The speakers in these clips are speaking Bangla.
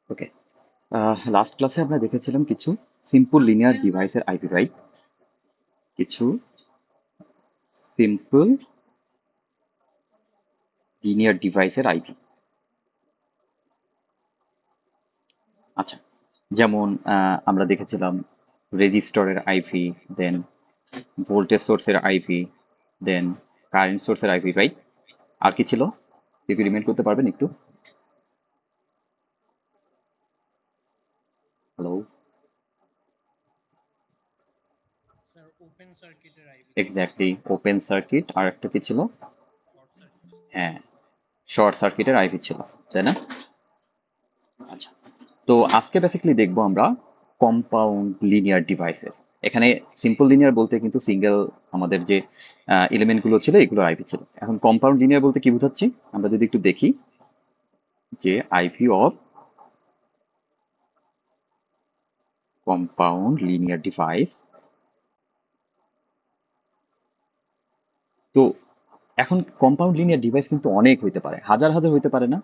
ওকে, লাস্ট ক্লাসে আমরা দেখেছিলাম কিছু সিম্পল লিনিয়ার ডিভাইসের আইপি, রাইট? কিছু সিম্পল লিনিয়ার ডিভাইসের আইপি। আচ্ছা, যেমন আমরা দেখেছিলাম রেজিস্টরের আইপি, দেন ভোল্টেজ সোর্সের আইপি, দেন কারেন্ট সোর্সের আইপি, রাইট? আর কি ছিল? একটু রিমাইন্ড করতে পারবেন একটু? হ্যালো? স্যার ওপেন সার্কিটের আইভি ছিল, এক্স্যাক্টলি, ওপেন সার্কিট। আর একটা কি ছিল? Short circuit. হ্যাঁ, শর্ট সার্কিটের আইপি ছিল, তাই না? আচ্ছা, তো আজকে বেসিক্যালি দেখবো আমরা কম্পাউন্ড লিনিয়ার ডিভাইসের। এখানে সিম্পল লিনিয়ার বলতে কিন্তু সিঙ্গেল আমাদের যে এলিমেন্ট গুলো ছিল এগুলো আইপি ছিল। এখন কম্পাউন্ড লিনিয়ার বলতে কি বোঝাচ্ছি আমরা যদি একটু দেখি, যে IP of compound linear device. তো এখন কম্পাউন্ড লিনিয়ার ডিভাইস কিন্তু অনেক হইতে পারে, হাজার হাজার হইতে পারে না?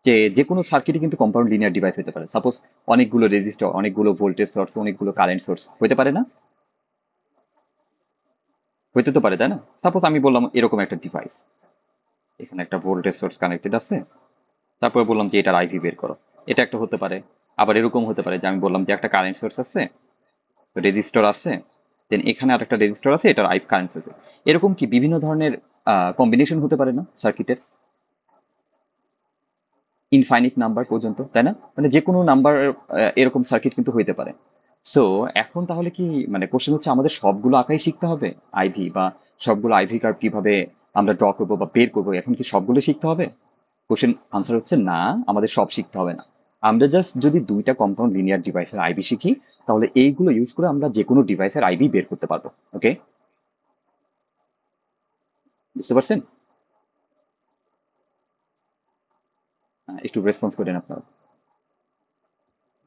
যে যে কোনো সার্কিটই কিন্তু কম্পাউন্ড লিনিয়ার ডিভাইস হতে পারে। সাপোজ অনেকগুলো রেজিস্টার, অনেকগুলো ভোল্টেজ সোর্স, অনেকগুলো কারেন্ট সোর্স হইতে পারে না? হইতে তো পারে, তাই না? সাপোজ আমি বললাম এরকম একটা ডিভাইস, এখানে একটা ভোল্টেজ সোর্স কানেক্টেড আছে, তারপরে বললাম যে এটার আইভি বের করো। এটা একটা হতে পারে। আবার এরকম হতে পারে যে আমি বললাম যে একটা কারেন্ট সোর্স আছে, রেজিস্টর আছে, দেন এখানে আর একটা রেজিস্টর আছে, এটার আইভ কারেন্ট সোর্স। এরকম কি বিভিন্ন ধরনের কম্বিনেশন হতে পারে না সার্কিটের? ইনফাইনিট নাম্বার পর্যন্ত, তাই না? মানে যে কোনো নাম্বার এরকম সার্কিট কিন্তু হইতে পারে। সো এখন তাহলে কি, মানে কোশ্চেন হচ্ছে আমাদের সবগুলো আঁকাই শিখতে হবে আইভি, বা সবগুলো আইভি কার্ভ কিভাবে আমরা ড্র করবো বা বের করবো, এখন কি সবগুলো শিখতে হবে? কোশ্চেন আনসার হচ্ছে না, আমাদের সব শিখতে হবে না। আমরা জাস্ট যদি দুইটা কম্পাউন্ড লিনিয়ার ডিভাইসের আইবি শিখি, তাহলে এইগুলো ইউজ করে আমরা যে কোনো ডিভাইসের আইবি বের করতে পারবো। ওকে, বুঝতে পারছেন? একটু রেসপন্স করেন আপনারা।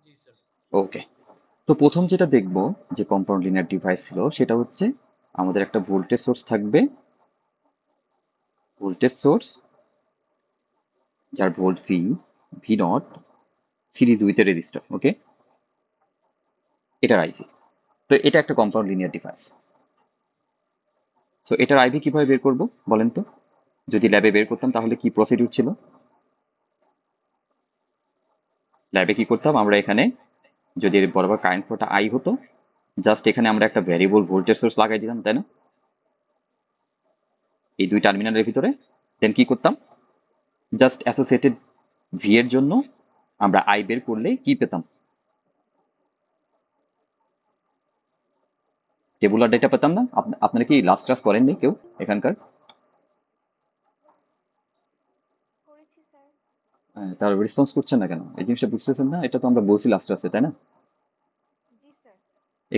জি স্যার। ওকে, তো প্রথম যেটা দেখবো যে কম্পাউন্ড লিনিয়ার ডিভাইস ছিল সেটা হচ্ছে আমাদের একটা ভোল্টেজ সোর্স থাকবে, ভোল্টেজ সোর্স যার volt V, V naught, series with a resistor. Okay, এটার আইভি। তো এটা একটা কম্পাউন্ড লিনিয়ার ডিভাইস। সো এটার আইভি কিভাবে বের করব বলেন তো? যদি ল্যাবে বের করতাম তাহলে কি প্রসিডিউর ছিল? ল্যাবে কি করতাম আমরা, এখানে যদি এর বরাবর কারেন্ট ফ্লোটা আই হতো, জাস্ট এখানে আমরা একটা ভ্যারিয়েবল ভোল্টেজ সোর্স লাগাই দিতাম, তাই না? এই দুই টার্মিনালের ভিতরে। দেন কি করতাম, জাস্ট অ্যাসোসিয়েটেড ভি এর জন্য আমরা আই বের করলে কি পেতাম? টেবুলার ডেটা পেতাম না? আপনারা কি লাস্ট ক্লাস করেননি কেউ এখানকার? করেছি স্যার। তার রেসপন্স করছেন না কেন? এই জিনিসটা বুঝতেছেন না? এটা তো আমরা বলছি লাস্ট ক্লাসে, তাই না? জি স্যার।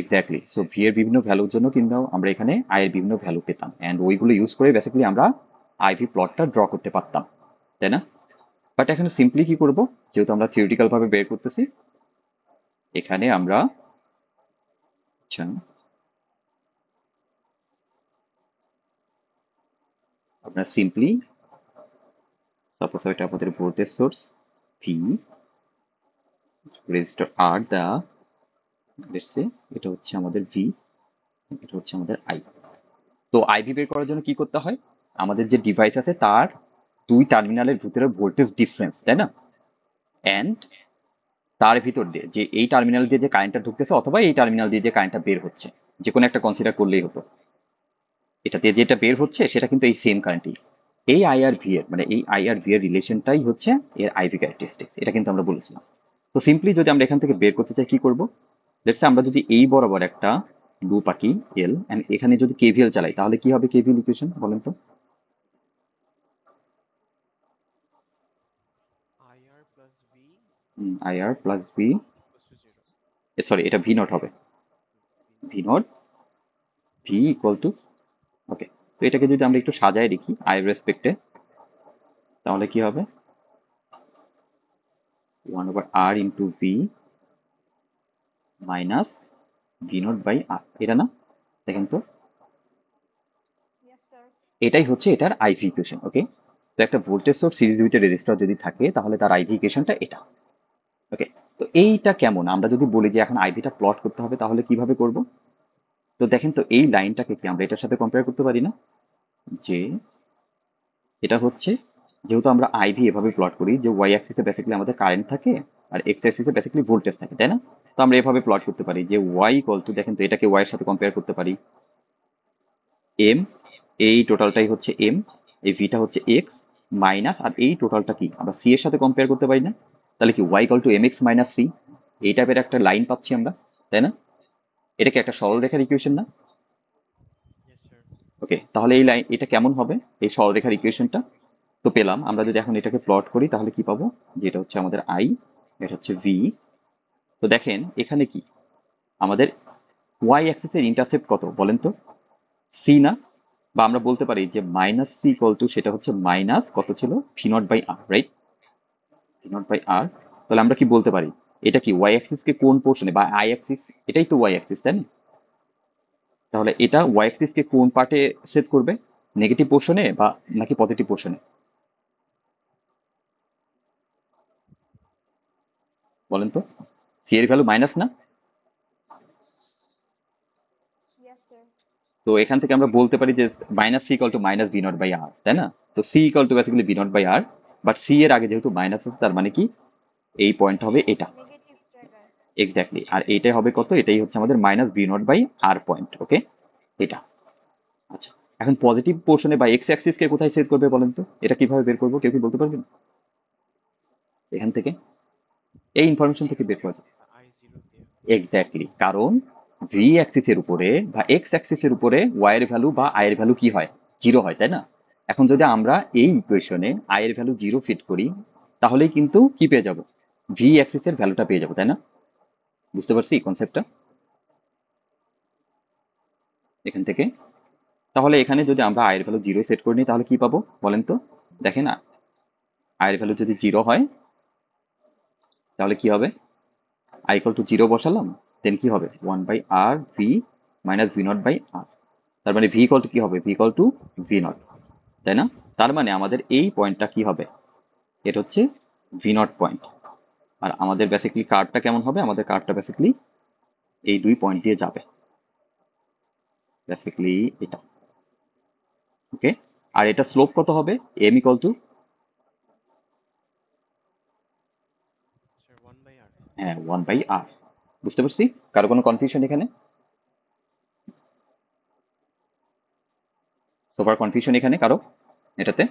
এক্স্যাক্টলি। সো ভি এর বিভিন্ন ভ্যালুর জন্য কিন্তু আমরা এখানে আই এর বিভিন্ন ভ্যালু পেতাম, অ্যান্ড ওইগুলো ইউজ করে বেসিক্যালি আমরা আইভি প্লটটা ড্র করতে পারতাম, তাই না? বাট এখানে সিম্পলি কি করব, যেহেতু আমরা থিওরিটিক্যাল ভাবে বের করতেছি, এখানে আমরা, আচ্ছা, আমরা সিম্পলি সাপোজ এটা আমাদের voltage source V, resistor R দা, লেটস সে এটা হচ্ছে আমাদের ভি, এটা হচ্ছে আমাদের আই। তো আইভি বের করার জন্য কি করতে হয়, আমাদের যে ডিভাইস আছে তার দুই টার্মিনালের ভিতরে ভোল্টেজ ডিফারেন্স, তাই না? অ্যান্ড তার ভিতর দিয়ে যে এই টার্মিনাল দিয়ে যে কারেন্টটা ঢুকতেছে অথবা এই টার্মিনাল দিয়ে যে কারেন্টটা বের হচ্ছে, যে কোনো একটা কনসিডার করলেই হতো। এটা দিয়ে যেটা বের হচ্ছে সেটা কিন্তু এই সেম কারেন্টই। এই আই আর ভি এর, মানে এই আই আর ভি এর রিলেশনটাই হচ্ছে এর আইভি ক্যারেক্টারিস্টিক্স, এটা কিন্তু আমরা বলেছিলাম। তো সিম্পলি যদি আমরা এখান থেকে বের করতে চাই কি করব, লেটস আমরা যদি এই বরাবর একটা লুপ আঁকি এল, এন্ড এখানে যদি কেভিএল চালাই তাহলে কি হবে কেভিএল ইকুয়েশন বলেন তো? IR plus V I R plus V, equals to 0. Sorry এটা ভি নট হবে, V V naught naught, V equal to, okay, তো এটাকে যদি আমরা একটু সাজায় লিখি আই রেসপেক্টে, তাহলে কি হবে, 1/r into V minus V naught by R, এটা না? দেখেন তো, ইয়েস স্যার। এটাই হচ্ছে এটার আইভি ইকুয়েশন। ওকে, তো একটা voltage source series with register যদি থাকে তাহলে তার আইভি ইকুয়েশনটা এটা। ওকে, তো এইটা কেমন? আমরা যদি বলি যে এখন আইভিটা প্লট করতে হবে তাহলে কিভাবে করব? তো দেখেন তো এই লাইনটাকে কি আমরা এটার সাথে কম্পেয়ার করতে পারি না? যে এটা হচ্ছে, যেহেতু আমরা আইভি এভাবে প্লট করি যে ওয়াই অ্যাক্সিসে বেসিক্যালি আমাদের কারেন্ট থাকে আর এক্স অ্যাক্সিসে বেসিক্যালি ভোল্টেজ থাকে, তাই না? তো আমরা এভাবে প্লট করতে পারি যে ওয়াই ইকুয়াল টু, দেখেন তো এটাকে ওয়াই এর সাথে কম্পেয়ার করতে পারি এম, এই টোটালটাই হচ্ছে এম, এই ভিটা হচ্ছে এক্স মাইনাস, আর এই টোটালটা কি আমরা সি এর সাথে কম্পেয়ার করতে পারি না? তাহলে কি Y equal to M X minus C, এই টাইপের একটা লাইন পাচ্ছি আমরা, তাই না? এটা কি একটা সরলরেখার ইকুয়েশন না? Yes, sir. ওকে, তাহলে এই লাইন এটা কেমন হবে এই সরলরেখার ইকুয়েশনটা? তো পেলাম। আমরা যদি এখন এটাকে প্লট করি তাহলে কি পাবো? যেটা হচ্ছে আমাদের আই, এটা হচ্ছে ভি। তো দেখেন এখানে কি আমাদের ওয়াই অ্যাক্সিসের ইন্টারসেপ্ট কত বলেন তো? সি না? বা আমরা বলতে পারি যে মাইনাস সি ইকুয়াল টু, সেটা হচ্ছে মাইনাস কত ছিল, V naught by R, right? V naught by R. তাহলে আমরা কি বলতে পারি এটা কি ওয়াই অ্যাক্সিসকে কোন পোর্শনে, বা আই অ্যাক্সিস, এটাই তো ওয়াই অ্যাক্সিস, তাই না? তাহলে এটা ওয়াই অ্যাক্সিসকে কোন পার্টে সেট করবে, নেগেটিভ পোর্শনে বা নাকি পজিটিভ পোর্শনে বলেন তো? সি এর ভ্যালু মাইনাস না? Yes, sir. তো এখান থেকে আমরা বলতে পারি যে minus C equal to minus V naught by R, তাই না? তো C equal to basically V naught by R, but C এর আগে যেহেতু মাইনাস আছে তার মানে কি এই পয়েন্ট হবে এটা, Negative জায়গায়। এক্স্যাক্টলি। আর এইটাই হবে কত, এটাই হচ্ছে আমাদের minus V naught by R point, okay? এটা। আচ্ছা, এখন পজিটিভ পোর্শনে বা এক্স অ্যাক্সিস কে কোথায় সেট করবে বলেন তো? এটা কিভাবে বের করবো, কেউ কি বলতে পারবেন? এখান থেকে এই ইনফরমেশন থেকে বের করা যায়। I0 দিয়ে। এক্স্যাক্টলি, কারণ ভি অ্যাক্সিসের উপরে বা এক্স অ্যাক্সিসের উপরে ওয়াই এর ভ্যালু বা আই এর ভ্যালু কি হয়, জিরো হয়, তাই না? এখন যদি আমরা এই ইকুয়েশনে আই এর ভ্যালু জিরো ফিট করি তাহলেই কিন্তু কি পেয়ে যাব, ভি অ্যাক্সিসের ভ্যালুটা পেয়ে যাবো, তাই না? বুঝতে পারছি কনসেপ্টটা এখান থেকে? তাহলে এখানে যদি আমরা আই এর ভ্যালু জিরো সেট করে নিই তাহলে কি পাবো বলেন তো? দেখেন আই এর ভ্যালু যদি জিরো হয় তাহলে কি হবে, আই ইকুয়াল টু জিরো বসালাম, দেন কি হবে, one by R V minus V naught by R. তার মানে ভি ইকুয়াল টু কি হবে, V equal to V naught, তাই না? তার মানে আমাদের এই পয়েন্টটা কি হবে, এটা হচ্ছে ভি নট পয়েন্ট। আর আমাদের বেসিক্যালি কার্ভটা কেমন হবে, আমাদের কার্ভটা বেসিক্যালি এই দুই পয়েন্ট দিয়ে যাবে, বেসিক্যালি এটা, ওকে? আর এটা স্লোপ কত হবে, M equal to, Sir, 1 by R. হ্যাঁ, ওয়ান বাই আর। বুঝতে পারছি? কারো কোনো কনফিউশন এখানে? সোফার কনফিউশন এখানে কারো এটাতে?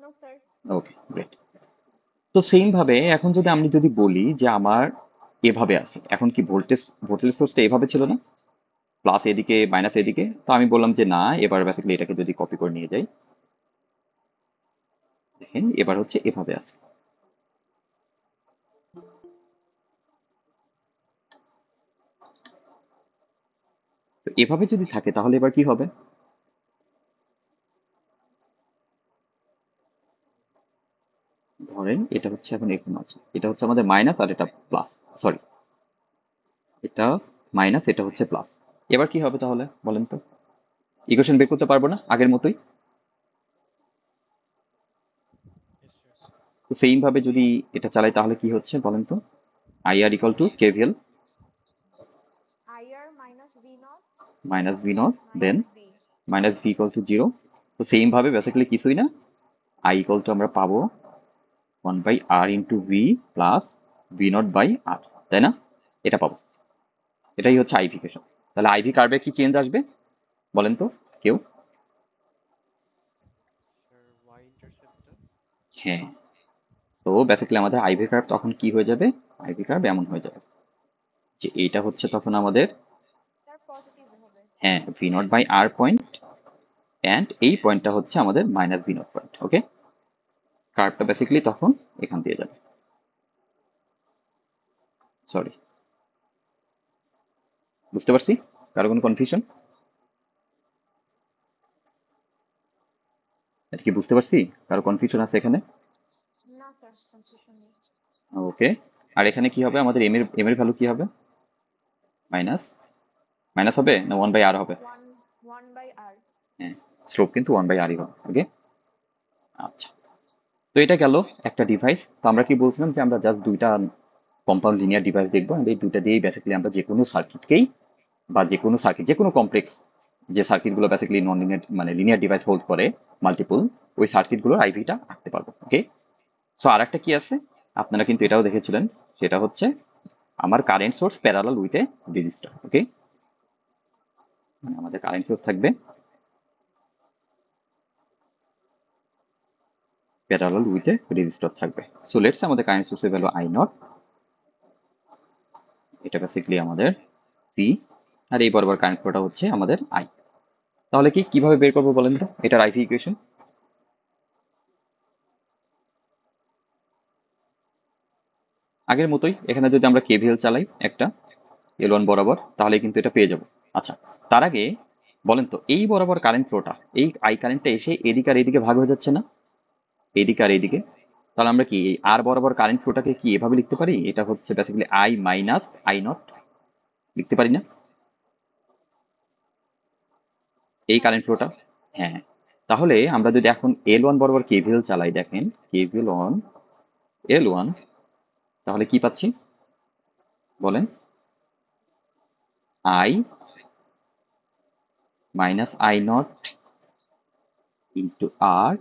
No, sir. ওকে, গ্রেট। তো সেম ভাবে এখন যদি আমি যদি বলি যে আমার এভাবে আছে, এখন কি ভোল্টেজ সোর্সটা এভাবে ছিল না, প্লাস এদিকে মাইনাস এদিকে, তো আমি বললাম যে না, এবার বেসিক্যালি এটাকে যদি কপি করে নিয়ে যাই, দেখেন এবার হচ্ছে এভাবে আছে। তো এভাবে যদি থাকে তাহলে এবার কি হবে, ধরেন এটা হচ্ছে এখন এরকম আছে, এটা হচ্ছে আমাদের মাইনাস আর এটা প্লাস, সরি এটা মাইনাস, এটা হচ্ছে প্লাস। এবার কি হবে তাহলে বলেন তো? ইকুয়েশন বের করতে পারবো না আগের মতোই? Yes, sir. তো সেম ভাবে যদি এটা চালাই তাহলে কি হচ্ছে বলেন তো? I R equal to KVL IR minus V naught minus V naught, then minus V. Minus V equal to zero. তো সেম ভাবে বেসিক্যালি কিছুই না, আই ইকুয়াল টু আমরা পাবো one by R into V plus V naught by R, তাই না? এটা পাবো, এটাই হচ্ছে আইভি ইকুয়েশন। তাহলে আইভি কার্ভে কি চেঞ্জ আসবে বলেন তো কেউ? Sir, Y interceptor. হ্যাঁ, তো বেসিক্যালি আমাদের আইভি কার্ভ তখন কি হয়ে যাবে, আইভি কার্ভ এমন হয়ে যাবে যে এইটা হচ্ছে তখন আমাদের, Sir, positive হবে। হ্যাঁ, V naught by R point, and এই পয়েন্টটা হচ্ছে আমাদের minus V naught point, okay? কার্ভটা বেসিক্যালি তখন এখান দিয়ে যাবে, সরি, বুঝতে পারছি? কারো কোনো কনফিউশন? এটা কি বুঝতে পারছি? কারো কনফিউশন আছে এখানে? না স্যার, কনফিউশন নেই। ওকে। আর এখানে কি হবে, আমাদের এম এর ভ্যালু কি হবে, মাইনাস, মাইনাস হবে না ওয়ান বাই আর হবে? 1 by R. হ্যাঁ, স্লোপ কিন্তু ওয়ান বাই আরই হবে, ওকে? আচ্ছা, তো এটা গেল একটা ডিভাইস। তো আমরা কি বলছিলাম যে আমরা জাস্ট দুইটা কম্পাউন্ড লিনিয়ার ডিভাইস দেখবো, এই দুইটা দিয়েই বেসিক্যালি আমরা যে কোনো সার্কিটকেই বা যে কোনো সার্কিট, যে কোনো কমপ্লেক্স যে সার্কিটগুলো বেসিক্যালি নন লিনিয়ার মানে লিনিয়ার ডিভাইস হোল্ড করে মাল্টিপল, ওই সার্কিটগুলোর আইভিটা আঁকতে পারবো। ওকে, সো আর একটা কি আছে, আপনারা কিন্তু এটাও দেখেছিলেন, সেটা হচ্ছে আমার current source parallel with a resistor. Okay, মানে আমাদের কারেন্ট সোর্স থাকবে প্যারালাল উইথ এ রেজিস্টার থাকবে। সো লেটস আমাদের কারেন্ট সোর্সের ভ্যালু আই নট, এটা বেসিক্যালি আমাদের সি, আর এই বরাবর কারেন্ট ফ্লোটা হচ্ছে আমাদের আই। তাহলে কিভাবে বের করবো বলেন তো এটার আইভি ইকুয়েশন? আগের মতোই এখানে যদি আমরা কেভিএল চালাই একটা L1 বরাবর, তাহলে কিন্তু এটা পেয়ে যাব। আচ্ছা, তার আগে বলেন তো এই বরাবর কারেন্ট ফ্লোটা, এই আই কারেন্টটা এসে এদিকে আর এদিকে ভাগ হয়ে যাচ্ছে না, এদিকে আর এদিকে। তাহলে আমরা কি এই আর বরাবর কারেন্ট ফ্লোটাকে কি এভাবে লিখতে পারি, এটা হচ্ছে basically I minus I not, লিখতে পারি না এই হ্যাঁ কারেন্ট ফ্লোটা? হ্যাঁ, তাহলে আমরা যদি এখন L1 বরাবর কেভিএল চালাই, দেখেন কেভিএল অন L1, তাহলে কি পাচ্ছি বলেন, I minus I not into R,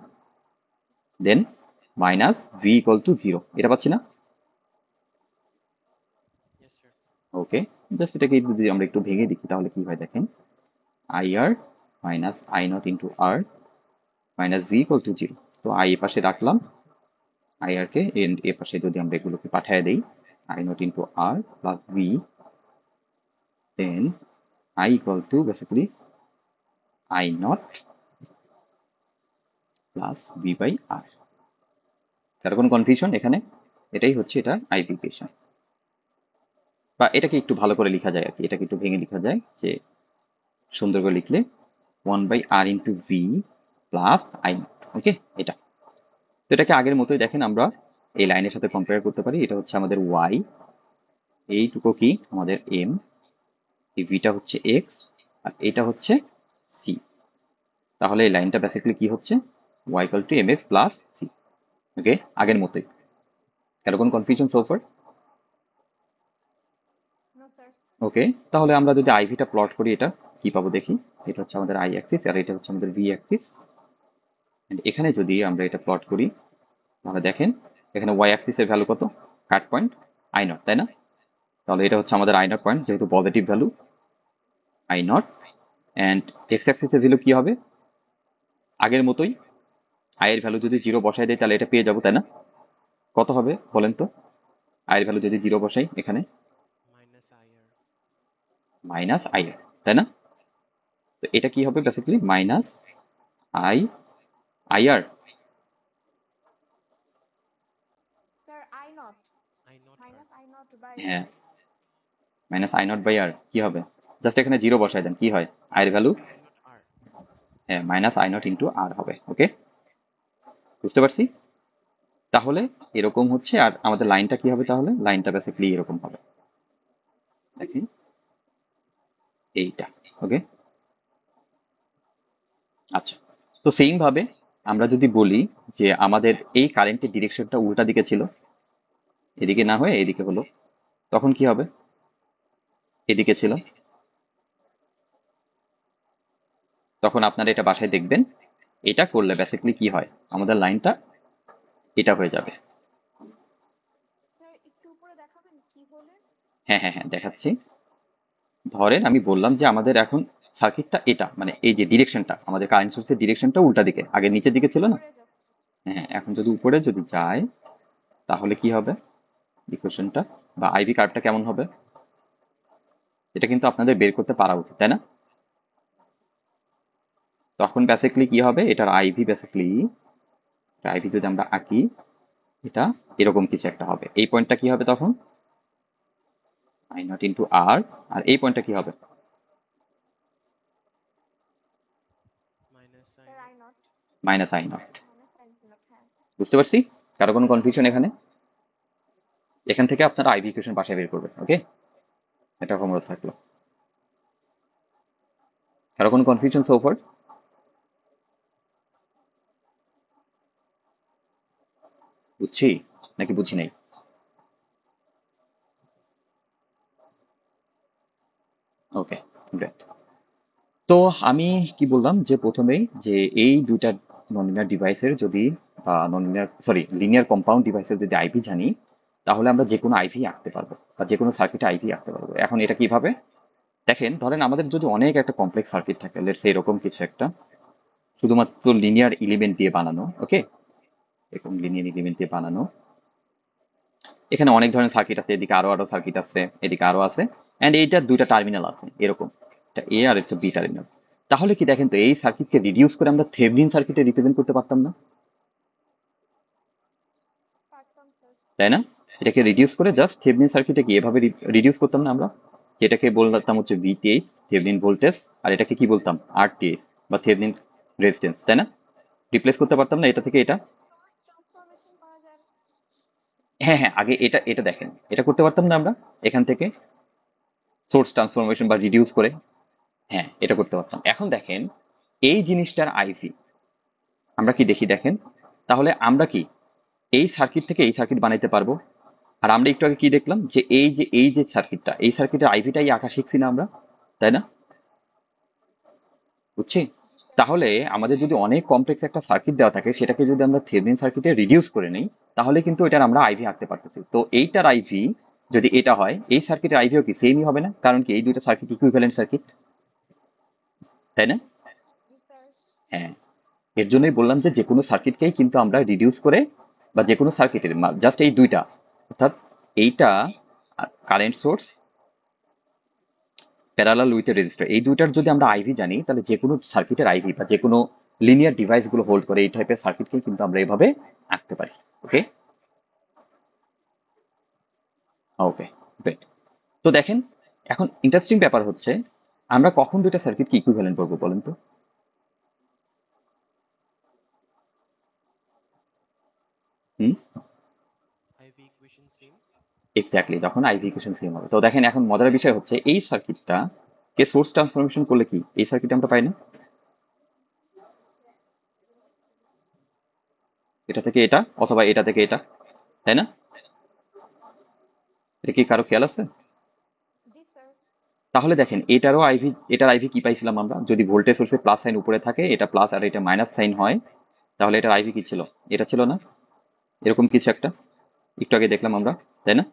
then minus V equal to zero, এটা পাচ্ছি না? Yes, sir. ওকে, জাস্ট এটাকে যদি আমরা একটু ভেঙে দেখি তাহলে কি হয় দেখেন, I R minus I not into R minus V equal to zero. তো আই এ পাশে রাখলাম, আই আর কে এ পাশে যদি আমরা এগুলোকে পাঠিয়ে দেই, I not into R plus V, then I equal to basically I not plus V by R. তার কোনো কনফিউশন এখানে? এটাই হচ্ছে এটা আইভিকেশন, বা এটাকে একটু ভালো করে লেখা যায় আর কি, এটাকে একটু ভেঙে লেখা যায় যে সুন্দর করে লিখলে 1/r into V plus I naught. Okay, এটা তো এটাকে আগের মতোই দেখেন আমরা এই লাইনের সাথে কম্পেয়ার করতে পারি। এটা হচ্ছে আমাদের ওয়াই, এইটুকু কি আমাদের এম, এই ভিটা হচ্ছে এক্স, আর এটা হচ্ছে সি। তাহলে এই লাইনটা বেসিক্যালি কি হচ্ছে, Y equal to M X plus C. Okay, আগের মতোই। কারো কোনো কনফিউশন সোফার? No sir. ওকে, তাহলে আমরা যদি আইভিটা প্লট করি, এটা কি পাবো দেখি। এটা হচ্ছে আমাদের আই অ্যাক্সিস আর এটা হচ্ছে আমাদের ভি অ্যাক্সিস। এখানে যদি আমরা এটা প্লট করি তাহলে দেখেন এখানে ওয়াই অ্যাক্সিসের ভ্যালু কত, কাট পয়েন্ট আই নট, তাই না? তাহলে এটা হচ্ছে আমাদের আই নট পয়েন্ট, যেহেতু positive value I naught. And X অ্যাক্সিসের ভ্যালু কি হবে, আগের মতোই আই এর ভ্যালু যদি জিরো বসাই দেয় তাহলে এটা পেয়ে যাবো, তাই না? কত হবে বলেন তো, আই এর ভ্যালু যদি জিরো বসাই এখানে, Minus IR. Minus I R, তাই না? তো এটা কি হবে basically minus I I R, sir I naught I not R. Minus I naught by হ্যাঁ R. Minus I naught by R কি হবে, জাস্ট এখানে জিরো বসাই দেন, কি হয় আই এর ভ্যালু, I not R. হ্যাঁ মাইনাস আই নট ইন্টু আর হবে। ওকে, বুঝতে পারছি। তাহলে এরকম হচ্ছে, আর আমাদের লাইনটা কি হবে, তাহলে লাইনটা বেসিক্যালি এরকম হবে, দেখেন এইটা। ওকে, আচ্ছা, তো সেম ভাবে আমরা যদি বলি যে আমাদের এই কারেন্টের ডিরেকশনটা উল্টা দিকে ছিল, এদিকে না হয়ে এদিকে হলো, তখন কি হবে, এদিকে ছিল, তখন আপনারা এটা বাসায় দেখবেন। এটা করলে বেসিক্যালি কি হয়, আমাদের লাইনটা এটা হয়ে যাবে। স্যার একটু উপরে দেখাবেন কি হলে? হ্যাঁ হ্যাঁ হ্যাঁ, দেখাচ্ছি। ধরেন আমি বললাম যে আমাদের এখন সার্কিটটা এটা, মানে এই যে ডিরেকশনটা, আমাদের কারেন্ট সোর্সের ডিরেকশনটা উল্টা দিকে, আগে নিচের দিকে ছিল না। উপরে যাচ্ছে। হ্যাঁ, এখন যদি উপরে যদি যায় তাহলে কি হবে ইকুয়েশনটা বা আইভি কার্ভটা কেমন হবে, এটা কিন্তু আপনাদের বের করতে পারা উচিত, তাই না? তখন বেসিক্যালি কি হবে, এটার আইভি বেসিক্যালি, আইভি যদি আমরা আঁকি, এটা এরকম কিছু একটা হবে। এই পয়েন্টটা কি হবে তখন, আই নট ইন্টু আর, আর এই পয়েন্টটা কি হবে, Minus I sir I not. Not minus I not. Minus I not. হ্যাঁ বুঝতে পারছি, কারো কোনো কনফিউশন এখানে? এখান থেকে আপনারা আইভি ইকুয়েশন বাসায় বের করবেন। ওকে, এটা হোমওয়ার্ক থাকলো। কারো কোনো কনফিউশন সোফার? বুঝছি নাকি বুঝি নাই? ওকে, গ্রেট। তো আমি কি বললাম যে প্রথমেই যে এই দুইটা ননলিনিয়ার ডিভাইসের যদি লিনিয়ার কম্পাউন্ড ডিভাইসের যদি আইভি জানি, তাহলে আমরা যে কোনো আইভি আঁকতে পারবো বা যে কোনো সার্কিটে আইভি আঁকতে পারবো। এখন এটা কিভাবে দেখেন, ধরেন আমাদের যদি অনেক একটা কমপ্লেক্স সার্কিট থাকে, লেটস সে এরকম কিছু একটা শুধুমাত্র লিনিয়ার এলিমেন্ট দিয়ে বানানো, ওকে, এরকম লিনিয়ার এলিমেন্ট দিয়ে বানানো, এখানে অনেক ধরনের সার্কিট আছে, এদিকে আরো আরো সার্কিট আছে, এদিকে আরো আছে, এন্ড এইটার দুইটা টার্মিনাল আছে এরকম, একটা এ আর একটা বি টার্মিনাল। তাহলে কি দেখেন তো এই সার্কিটকে রিডিউস করে আমরা থেভনিন সার্কিটে রিপ্রেজেন্ট করতে পারতাম না, পারতাম স্যার। তাই না? এটাকে রিডিউস করে জাস্ট থেভনিন সার্কিটে কি এভাবে রিডিউস করতাম না আমরা, যেটাকে বলতাম হচ্ছে ভিটিএইচ থেভনিন ভোল্টেজ, আর এটাকে কি বলতাম আরটিএইচ বা থেভনিন রেজিস্ট্যান্স, তাই না? রিপ্লেস করতে পারতাম না এটা থেকে এটা। সোর্স ট্রান্সফরমেশন করা যায় না? হ্যাঁ হ্যাঁ, আগে এটা এটা দেখেন, এটা করতে পারতাম না আমরা এখান থেকে সোর্স ট্রান্সফরমেশন বা রিডিউস করে, হ্যাঁ এটা করতে পারতাম। এখন দেখেন এই জিনিসটার আইভি আমরা কি দেখি দেখেন, তাহলে আমরা কি এই সার্কিট থেকে এই সার্কিট বানাইতে পারবো। আর আমরা একটু আগে কি দেখলাম যে এই যে সার্কিটটা, এই সার্কিটের আইভিটাই আঁকা শিখছি না আমরা, তাই না? বুঝছি? জি স্যার। তাহলে আমাদের যদি অনেক কমপ্লেক্স একটা সার্কিট দেওয়া থাকে, সেটাকে যদি আমরা থেভনিন সার্কিটে রিডিউস করে নিই, তাহলে কিন্তু এটার আমরা আইভি আঁকতে পারতেছি। তো এইটার আইভি যদি এটা হয়, এই সার্কিটের আইভিও কি সেমই হবে না? কারণ কি এই দুইটা সার্কিট ইকুইভ্যালেন্ট সার্কিট, তাই না? জি স্যার। হ্যাঁ, এর জন্যই বললাম যে কোনো সার্কিটকেই কিন্তু আমরা রিডিউস করে বা যে কোনো সার্কিটের জাস্ট এই দুইটা, অর্থাৎ এইটা current source parallel with register, এই দুইটার যদি আমরা আইভি জানি, তাহলে যে কোনো সার্কিটের আইভি বা যে কোনো লিনিয়ার ডিভাইস গুলো হোল্ড করে এই টাইপের সার্কিটকে কিন্তু আমরা এভাবে আঁকতে পারি। ওকে ওকে, গ্রেট। তো দেখেন, এখন ইন্টারেস্টিং ব্যাপার হচ্ছে আমরা কখন দুইটা সার্কিটকে ইকুইভ্যালেন্ট করবো বলেন তো? হুম, IV equation same. এক্স্যাক্টলি, যখন আইভি ইকুয়েশন সেম হবে। তো দেখেন এখন মজার বিষয় হচ্ছে এই সার্কিটটা কে সোর্স ট্রান্সফরমেশন করলে কি এই সার্কিট আমরা পাই না, এটা থেকে এটা অথবা এটা থেকে এটা, তাই না? এটা কি কারো খেয়াল আছে? জি স্যার। তাহলে দেখেন এটারও আইভি, এটার আইভি কি পাইছিলাম আমরা, যদি ভোল্টেজ সোর্সে প্লাস সাইন উপরে থাকে, এটা প্লাস আর এটা মাইনাস সাইন হয়, তাহলে এটার আইভি কি ছিল, এটা ছিল না এরকম কিছু একটা, একটু আগে দেখলাম আমরা, তাই না?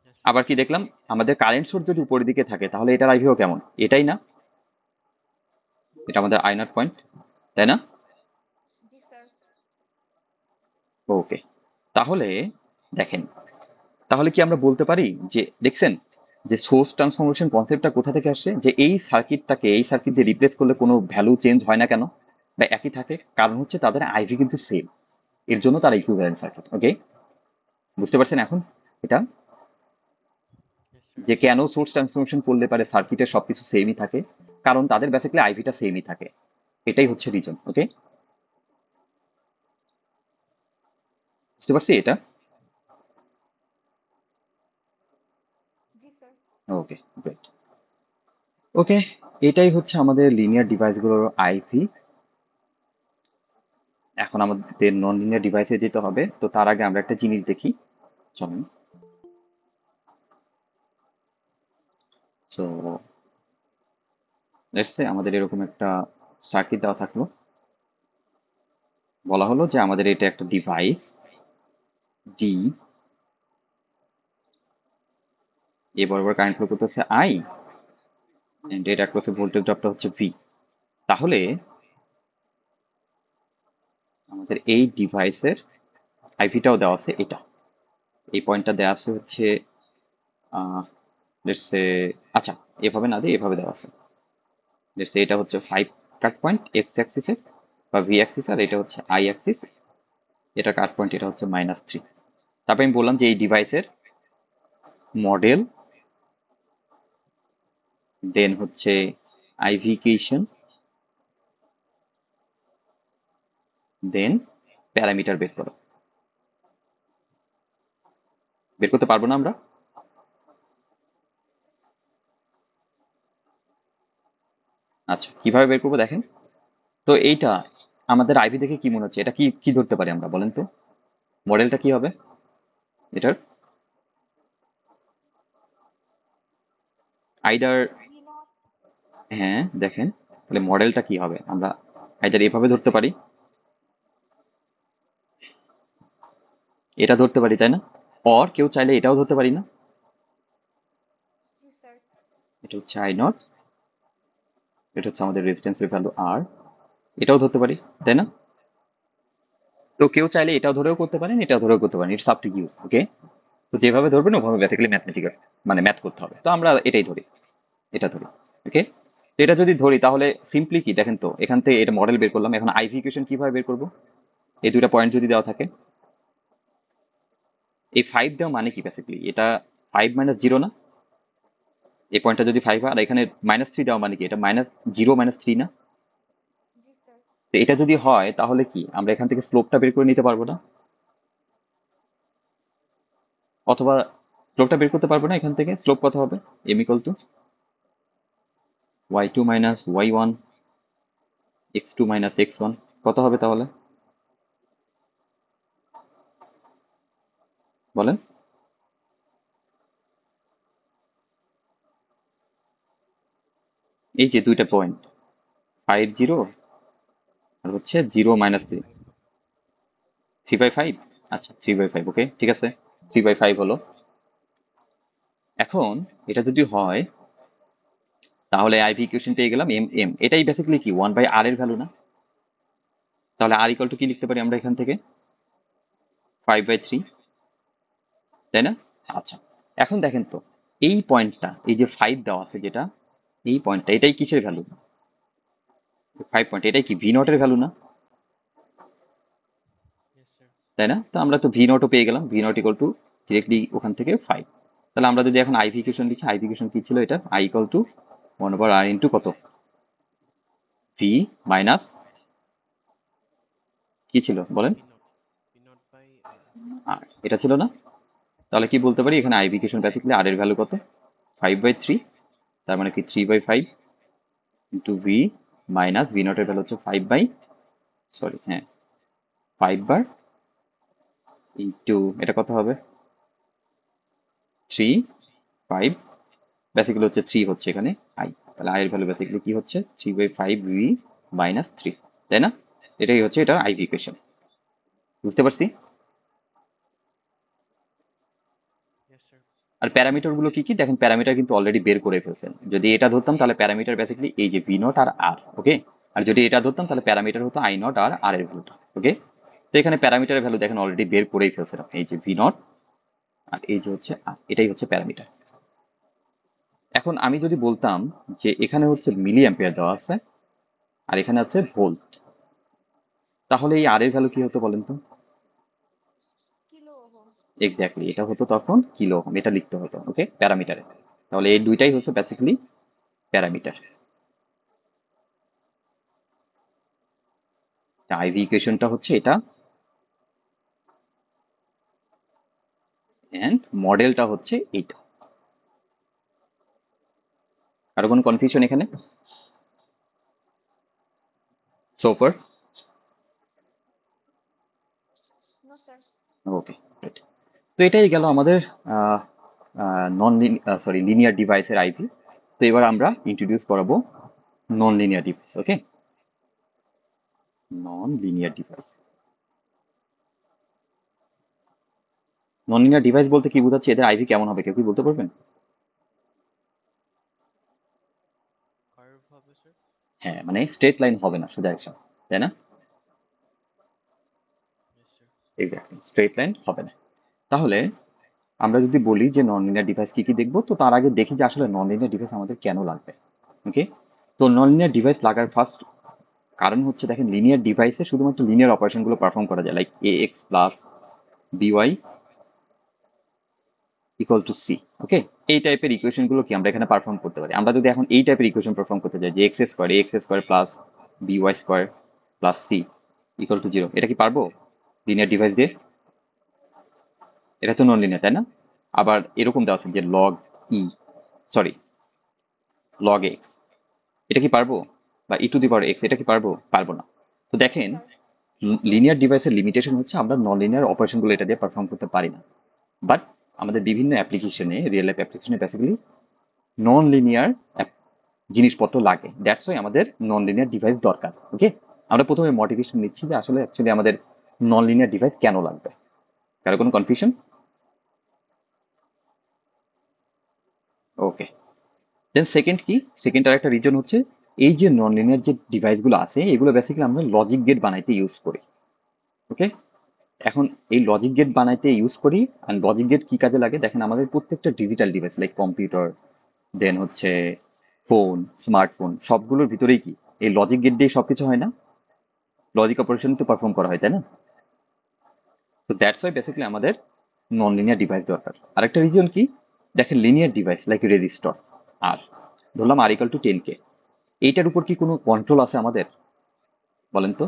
Yes, sir. আবার কি দেখলাম, আমাদের কারেন্ট সোর্স যদি উপরের দিকে থাকে, তাহলে এটার আইভিও কেমন, এটাই না, এটা আমাদের আই নট পয়েন্ট, তাই না? জি স্যার। ওকে, তাহলে দেখেন, তাহলে কি আমরা বলতে পারি যে দেখছেন যে সোর্স ট্রান্সফরমেশন কনসেপ্টটা কোথা থেকে আসছে, যে এই সার্কিটটাকে এই সার্কিট দিয়ে রিপ্লেস করলে কোনো ভ্যালু চেঞ্জ হয় না কেন বা একই থাকে, কারণ হচ্ছে তাদের আইভি কিন্তু সেম, এর জন্য তারা ইকুইভ্যালেন্ট সার্কিট। ওকে, বুঝতে পারছেন এখন এটা, Yes, sir. যে কেন সোর্স ট্রান্সফরমেশন করলে পারে সার্কিটের সবকিছু সেমই থাকে, কারণ তাদের বেসিক্যালি আইভিটা সেমই থাকে, এটাই হচ্ছে রিজন। ওকে, বুঝতে পারছি এটা। জি স্যার। Okay, great. ওকে, এটাই হচ্ছে আমাদের লিনিয়ার ডিভাইসগুলোর আইভি। এখন আমাদের নন লিনিয়ার ডিভাইসে যেতে হবে, তো তার আগে আমরা একটা জিনিস দেখি, চলুন। সো লেটস সে আমাদের এরকম একটা সার্কিট দেওয়া থাকলো, বলা হলো যে আমাদের এটা একটা ডিভাইস ডি, এ বরাবর কারেন্ট ফ্লো করতেছে আই, এন্ড এর অ্যাক্রসে ভোল্টেজ ড্রপটা হচ্ছে ভি। তাহলে আমাদের এই ডিভাইসের আইভিটাও দেওয়া আছে, এটা এই পয়েন্টটা দেওয়া আছে হচ্ছে লেটস সে, আচ্ছা এভাবে না দিয়ে এভাবে দেওয়া আছে, লেটস সে এটা হচ্ছে 5 কাট পয়েন্ট এক্স অ্যাক্সিসে বা ভি অ্যাক্সিস, আর এটা হচ্ছে আই অ্যাক্সিস, এটা কাট পয়েন্ট, এটা হচ্ছে -3। তারপর আমি বললাম যে এই ডিভাইসের মডেল, দেন হচ্ছে আইভি ইকুয়েশন, দেন প্যারামিটার বের করো। বের করতে পারবো না আমরা? আচ্ছা কিভাবে বের করবো দেখেন, তো এইটা আমাদের আইভি দেখে কি মনে হচ্ছে, এটা কি কি ধরতে পারি আমরা, বলেন তো মডেলটা কি হবে এটার? Either, V naught. হ্যাঁ দেখেন তাহলে মডেলটা কি হবে, আমরা আইদার এভাবে ধরতে পারি, এটা ধরতে পারি, তাই না? অর কেউ চাইলে এটাও ধরতে পারি না, জি স্যার। এটা হচ্ছে আই নট, এটা হচ্ছে আমাদের রেজিস্ট্যান্সের ভ্যালু আর, এটাও ধরতে পারি, তাই না? তো কেউ চাইলে এটাও ধরেও করতে পারেন, এটাও ধরেও করতে পারেন, ইটস আপ টু ইউ। ওকে, তো যেভাবে ধরবেন ওভাবে বেসিক্যালি ম্যাথমেটিক্যাল মানে ম্যাথ করতে হবে, তো আমরা এটাই ধরি, এটা ধরি। ওকে, তো এটা যদি ধরি তাহলে সিম্পলি কি দেখেন তো, এখান থেকে এটা মডেল বের করলাম, এখন আইভি ইকুয়েশন কিভাবে বের করব? এই দুইটা পয়েন্ট যদি দেওয়া থাকে, এই 5 দেওয়া মানে কি বেসিক্যালি, এটা 5 মাইনাস 0 না, এই পয়েন্টটা যদি 5 হয় আর এখানে -3 দেওয়া মানে কি, এটা -0 -3 না? জি স্যার। তো এটা যদি হয় তাহলে কি আমরা এখান থেকে স্লোপটা বের করে নিতে পারবো না? অথবা স্লোপটা বের করতে পারবো না, এখান থেকে স্লোপ কত হবে? m equal to y2 minus y1 x2 minus x1 কত হবে তাহলে বলেন? এই যে দুইটা পয়েন্ট 5 0 আর হচ্ছে 0 - 3, 3/5। আচ্ছা 3/5, ওকে ঠিক আছে, 3/5 হলো। এখন এটা যদি হয় তাহলে আইভি ইকুয়েশন পেয়ে গেলাম এম এম, এটাই বেসিক্যালি কি 1/r এর ভ্যালু না? তাহলে আর ইকুয়াল টু কি লিখতে পারি আমরা এখান থেকে? 5/3, তাই না? আচ্ছা, এখন দেখেন তো এই পয়েন্টটা, এই যে 5 দেওয়া আছে যেটা, এই পয়েন্টটা এটাই কিসের ভ্যালু? 5 পয়েন্ট এটাই কি ভি নট এর ভ্যালু না? Yes, sir. তাই না? তো আমরা তো ভি নটও পেয়ে গেলাম, V naught equal two directly ওখান থেকে 5। তাহলে আমরা যদি এখন আইভি ইকুয়েশন লিখি, আইভি ইকুয়েশন কি ছিল এটা? I equal two 1/r into কত, ভি মাইনাস কি ছিল বলেন? V naught. V naught by I. আর এটা ছিল না? তাহলে কি বলতে পারি এখানে আইভি ইকুয়েশন বেসিক্যালি আর এর ভ্যালু কত? 5/3, তার মানে কি 3/5 into V minus V not এর ভ্যালু হচ্ছে 5/, ইন্টু এটা কত হবে 3/5, বেসিক্যালি হচ্ছে 3 হচ্ছে এখানে আই, তাহলে আই এর ভ্যালু বেসিক্যালি কি হচ্ছে 3/5 ভি মাইনাস 3, তাই না? এটাই হচ্ছে এটা আইভি ইকুয়েশন, বুঝতে পারছি? Yes, sir. আর প্যারামিটার গুলো কি কি দেখেন, প্যারামিটার কিন্তু অলরেডি বের করে ফেলছেন, যদি এটা ধরতাম তাহলে প্যারামিটার বেসিক্যালি এই যে ভি নট আর আর, ওকে, আর যদি এটা ধরতাম তাহলে প্যারামিটার হতো আই নট আর আর এর ভ্যালুটা। ওকে, তো এখানে প্যারামিটারের ভ্যালু দেখেন অলরেডি বের করেই ফেলছেন আপনি, এই যে ভি নট আর এই যে হচ্ছে আর, এটাই হচ্ছে প্যারামিটার। এখন আমি যদি বলতাম যে এখানে হচ্ছে মিলি অ্যাম্পিয়ার দেওয়া আছে আর এখানে হচ্ছে ভোল্ট, তাহলে এই আর এর ভ্যালু কি হতো বলেন তো? Kilo ohm. এক্স্যাক্টলি, এটা হতো তখন কিলো ওহম, এটা লিখতে হতো ওকে প্যারামিটারে। তাহলে এই দুইটাই হচ্ছে বেসিক্যালি প্যারামিটার। আইভি ইকুয়েশনটা হচ্ছে এটা, এন্ড মডেলটা হচ্ছে এইটা। কারো কোনো কনফিউশন এখানে সোফার? No sir. ওকে, তো এটাই গেল আমাদের নন সরি লিনিয়ার ডিভাইসের আইভি। তো এবার আমরা ইন্ট্রোডিউস করাবো non linear device. Okay, non linear device, non linear device বলতে কি বোঝাচ্ছে, এদের আইভি কেমন হবে কেউ কি বলতে পারবেন? Curve হবে, sir. হ্যাঁ মানে স্ট্রেট লাইন হবে না, সোজা একটা, তাই না? Yes, sir. Exactly straight line হবে না। তাহলে আমরা যদি বলি যে নন লিনিয়ার ডিভাইস কি কি দেখবো, তো তার আগে দেখি যে আসলে নন লিনিয়ার ডিভাইস আমাদের কেন লাগবে। ওকে, তো নন লিনিয়ার ডিভাইস লাগার ফার্স্ট কারণ হচ্ছে দেখেন লিনিয়ার ডিভাইসে শুধুমাত্র লিনিয়ার অপারেশনগুলো পারফর্ম করা যায়, like a x plus b y equal to c. Okay, এই টাইপের ইকুয়েশনগুলো কি আমরা এখানে পারফর্ম করতে পারি। আমরা যদি এখন এই টাইপের ইকুয়েশন পারফর্ম করতে যাই যে X square plus B Y square plus C equal to 0, এটা কি পারবো লিনিয়ার ডিভাইস দিয়ে? এটা তো নন লিনিয়ার, তাই না? আবার এরকম দেওয়া আছে যে লগ ই, সরি লগ এক্স, এটা কি পারবো? বা ই টু দি পাওয়ার এক্স, এটা কি পারবো? পারবো না। তো দেখেন স্যার লিনিয়ার ডিভাইসের লিমিটেশন হচ্ছে আমরা নন লিনিয়ার অপারেশনগুলো এটা দিয়ে পারফর্ম করতে পারি না। বাট আমাদের বিভিন্ন অ্যাপ্লিকেশনে, রিয়েল লাইফ অ্যাপ্লিকেশনে বেসিক্যালি নন লিনিয়ার জিনিসপত্র লাগে। দ্যাটস ওয়াই আমাদের নন লিনিয়ার ডিভাইস দরকার। ওকে, আমরা প্রথমে মোটিভেশন নিচ্ছি যে আসলে অ্যাকচুয়ালি আমাদের নন লিনিয়ার ডিভাইস কেন লাগবে। কারো কোনো কনফিউশন? ওকে, দেন সেকেন্ড কি, সেকেন্ড আর একটা রিজন হচ্ছে এই যে নন লিনিয়ার যে ডিভাইসগুলো আছে এগুলো বেসিক্যালি আমরা লজিক গেট বানাইতে ইউজ করি। ওকে, এখন এই লজিক গেট বানাইতে ইউজ করি। আর লজিক গেট কি কাজে লাগে দেখেন, আমাদের প্রত্যেকটা ডিজিটাল ডিভাইস লাইক কম্পিউটার, দেন হচ্ছে ফোন, স্মার্টফোন, সবগুলোর ভিতরেই কি এই লজিক গেট দিয়ে সবকিছু হয় না? লজিক অপারেশন তো পারফর্ম করা হয়, তাই না? তো দ্যাটস ওয়াই বেসিক্যালি আমাদের নন লিনিয়ার ডিভাইস দরকার। আরেকটা রিজন কি দেখেন, লিনিয়ার ডিভাইস লাইক রেজিস্টর আর ধরলাম আর ইকাল টু 10K, এইটার উপর কি কোনো কন্ট্রোল আছে আমাদের? বলেন তো।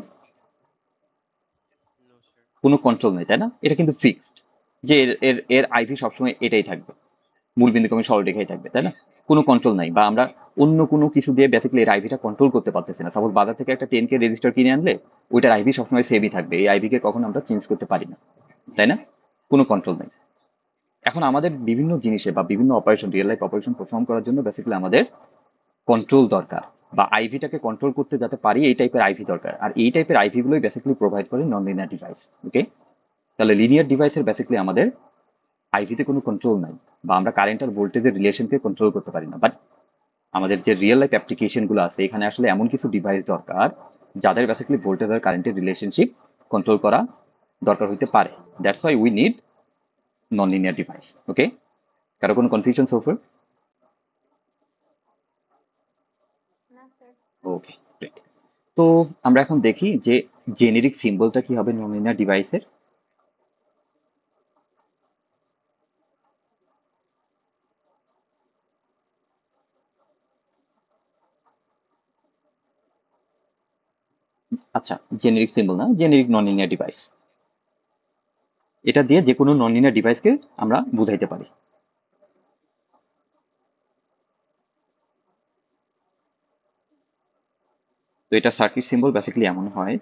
No, sir. কোনো কন্ট্রোল নেই, তাই না? এটা কিন্তু ফিক্সড যে এর এর এর আইভি সবসময় এটাই থাকবে, মূল বিন্দুক্রমে সরলরেখাই থাকবে, তাই না? কোনো কন্ট্রোল নাই, বা আমরা অন্য কোনো কিছু দিয়ে বেসিক্যালি এর আইভিটা কন্ট্রোল করতে পারতেছি না। সাপোজ বাজার থেকে একটা 10K রেজিস্টার কিনে আনলে ওইটার আইভি সবসময় সেমই থাকবে, এই আইভিকে কখনো আমরা চেঞ্জ করতে পারি না, তাই না? কোনো কন্ট্রোল নেই। এখন আমাদের বিভিন্ন জিনিসে বা বিভিন্ন operation, real life operation perform করার জন্য বেসিক্যালি আমাদের কন্ট্রোল দরকার, বা আইভিটাকে কন্ট্রোল করতে যাতে পারি এই টাইপের আইভি দরকার। আর এই টাইপের আইভি গুলোই বেসিক্যালি প্রোভাইড করে নন লিনিয়ার ডিভাইস। ওকে, তাহলে লিনিয়ার ডিভাইসের বেসিক্যালি আমাদের আইভিতে কোনো কন্ট্রোল নাই, বা আমরা কারেন্ট আর ভোল্টেজের রিলেশনকে কন্ট্রোল করতে পারি না। বাট আমাদের যে রিয়েল লাইফ অ্যাপ্লিকেশন গুলো আছে এখানে আসলে এমন কিছু ডিভাইস দরকার যাদের বেসিক্যালি ভোল্টেজ আর কারেন্টের রিলেশনশিপ কন্ট্রোল করা দরকার হইতে পারে। That's why we need non linear device. Okay, কারো কোনো কনফিউশন সোফার? না স্যার। Okay, great. তো আমরা এখন দেখি যে জেনেরিক সিম্বলটা কি হবে নন লিনিয়ার ডিভাইসের। আচ্ছা, জেনেরিক সিম্বল না, জেনেরিক নন লিনিয়ার ডিভাইস, এটা দিয়ে যে কোনো নন লিনিয়ার ডিভাইসকে আমরা বুঝাইতে পারি। তো এটা সার্কিট সিম্বল বেসিক্যালি এমন হয়,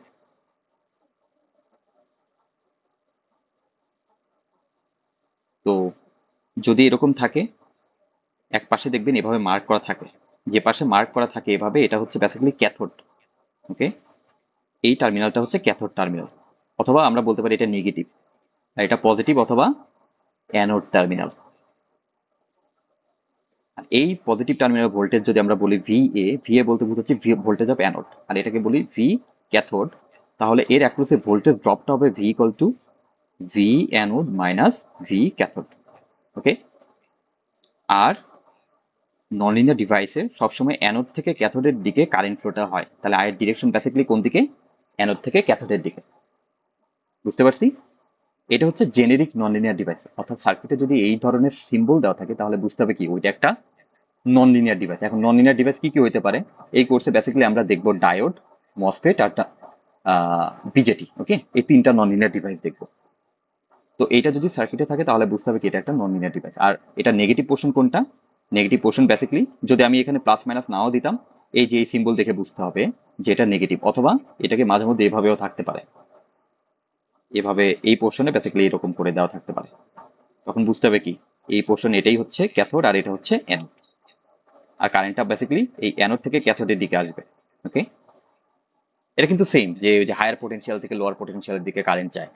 তো যদি এরকম থাকে এক পাশে দেখবেন এভাবে মার্ক করা থাকে, যে পাশে মার্ক করা থাকে এভাবে এটা হচ্ছে বেসিক্যালি ক্যাথোড। ওকে, এই টার্মিনালটা হচ্ছে ক্যাথোড টার্মিনাল, অথবা আমরা বলতে পারি এটা নেগেটিভ, আর এটা পজিটিভ অথবা অ্যানোড টার্মিনাল। আর এই পজিটিভ টার্মিনাল ভোল্টেজ যদি আমরা বলি ভিএ, ভিএ বলতে বোঝাচ্ছি ভোল্টেজ অফ অ্যানোড, আর এটাকে বলি ভি ক্যাথোড, তাহলে এর অ্যাক্রসে ভোল্টেজ ড্রপটা হবে V equal to V anode minus V cathode. Okay, আর নন লিনিয়ার ডিভাইসে সবসময় অ্যানোড থেকে ক্যাথোডের দিকে কারেন্ট ফ্লোটা হয়, তাহলে আয়ের ডিরেকশন বেসিক্যালি কোন দিকে? অ্যানোড থেকে ক্যাথোডের দিকে। বুঝতে পারছি? এটা হচ্ছে জেনেরিক নন লিনিয়ার ডিভাইস। অর্থাৎ সার্কিটে যদি এই ধরনের সিম্বল দেওয়া থাকে তাহলে বুঝতে হবে কি ওইটা একটা নন লিনিয়ার ডিভাইস। এখন নন লিনিয়ার ডিভাইস কি কি হইতে পারে এই কোর্সে বেসিক্যালি আমরা দেখবো ডায়োড, মসফেট আর বিজেটি। ওকে, এই তিনটা নন লিনিয়ার ডিভাইস দেখবো। তো এইটা যদি সার্কিটে থাকে তাহলে বুঝতে হবে কি এটা একটা নন লিনিয়ার ডিভাইস। আর এটা নেগেটিভ পোর্শন কোনটা? নেগেটিভ পোর্শন বেসিক্যালি যদি আমি এখানে প্লাস মাইনাস নাও দিতাম, এই যে এই সিম্বল দেখে বুঝতে হবে যে এটা নেগেটিভ, অথবা এটাকে মাঝে মধ্যে এভাবেও থাকতে পারে, এভাবে এই পোর্শনে বেসিক্যালি এরকম করে দেওয়া থাকতে পারে। তখন বুঝতে হবে কি এই পোর্শন এটাই হচ্ছে ক্যাথোড আর এটা হচ্ছে অ্যানোড, আর কারেন্টটা বেসিক্যালি এই অ্যানোড থেকে ক্যাথোডের দিকে আসবে। ওকে, এটা কিন্তু সেম যে ওই যে হায়ার পোটেনশিয়াল থেকে লোয়ার পোটেনশিয়ালের দিকে কারেন্ট যায়।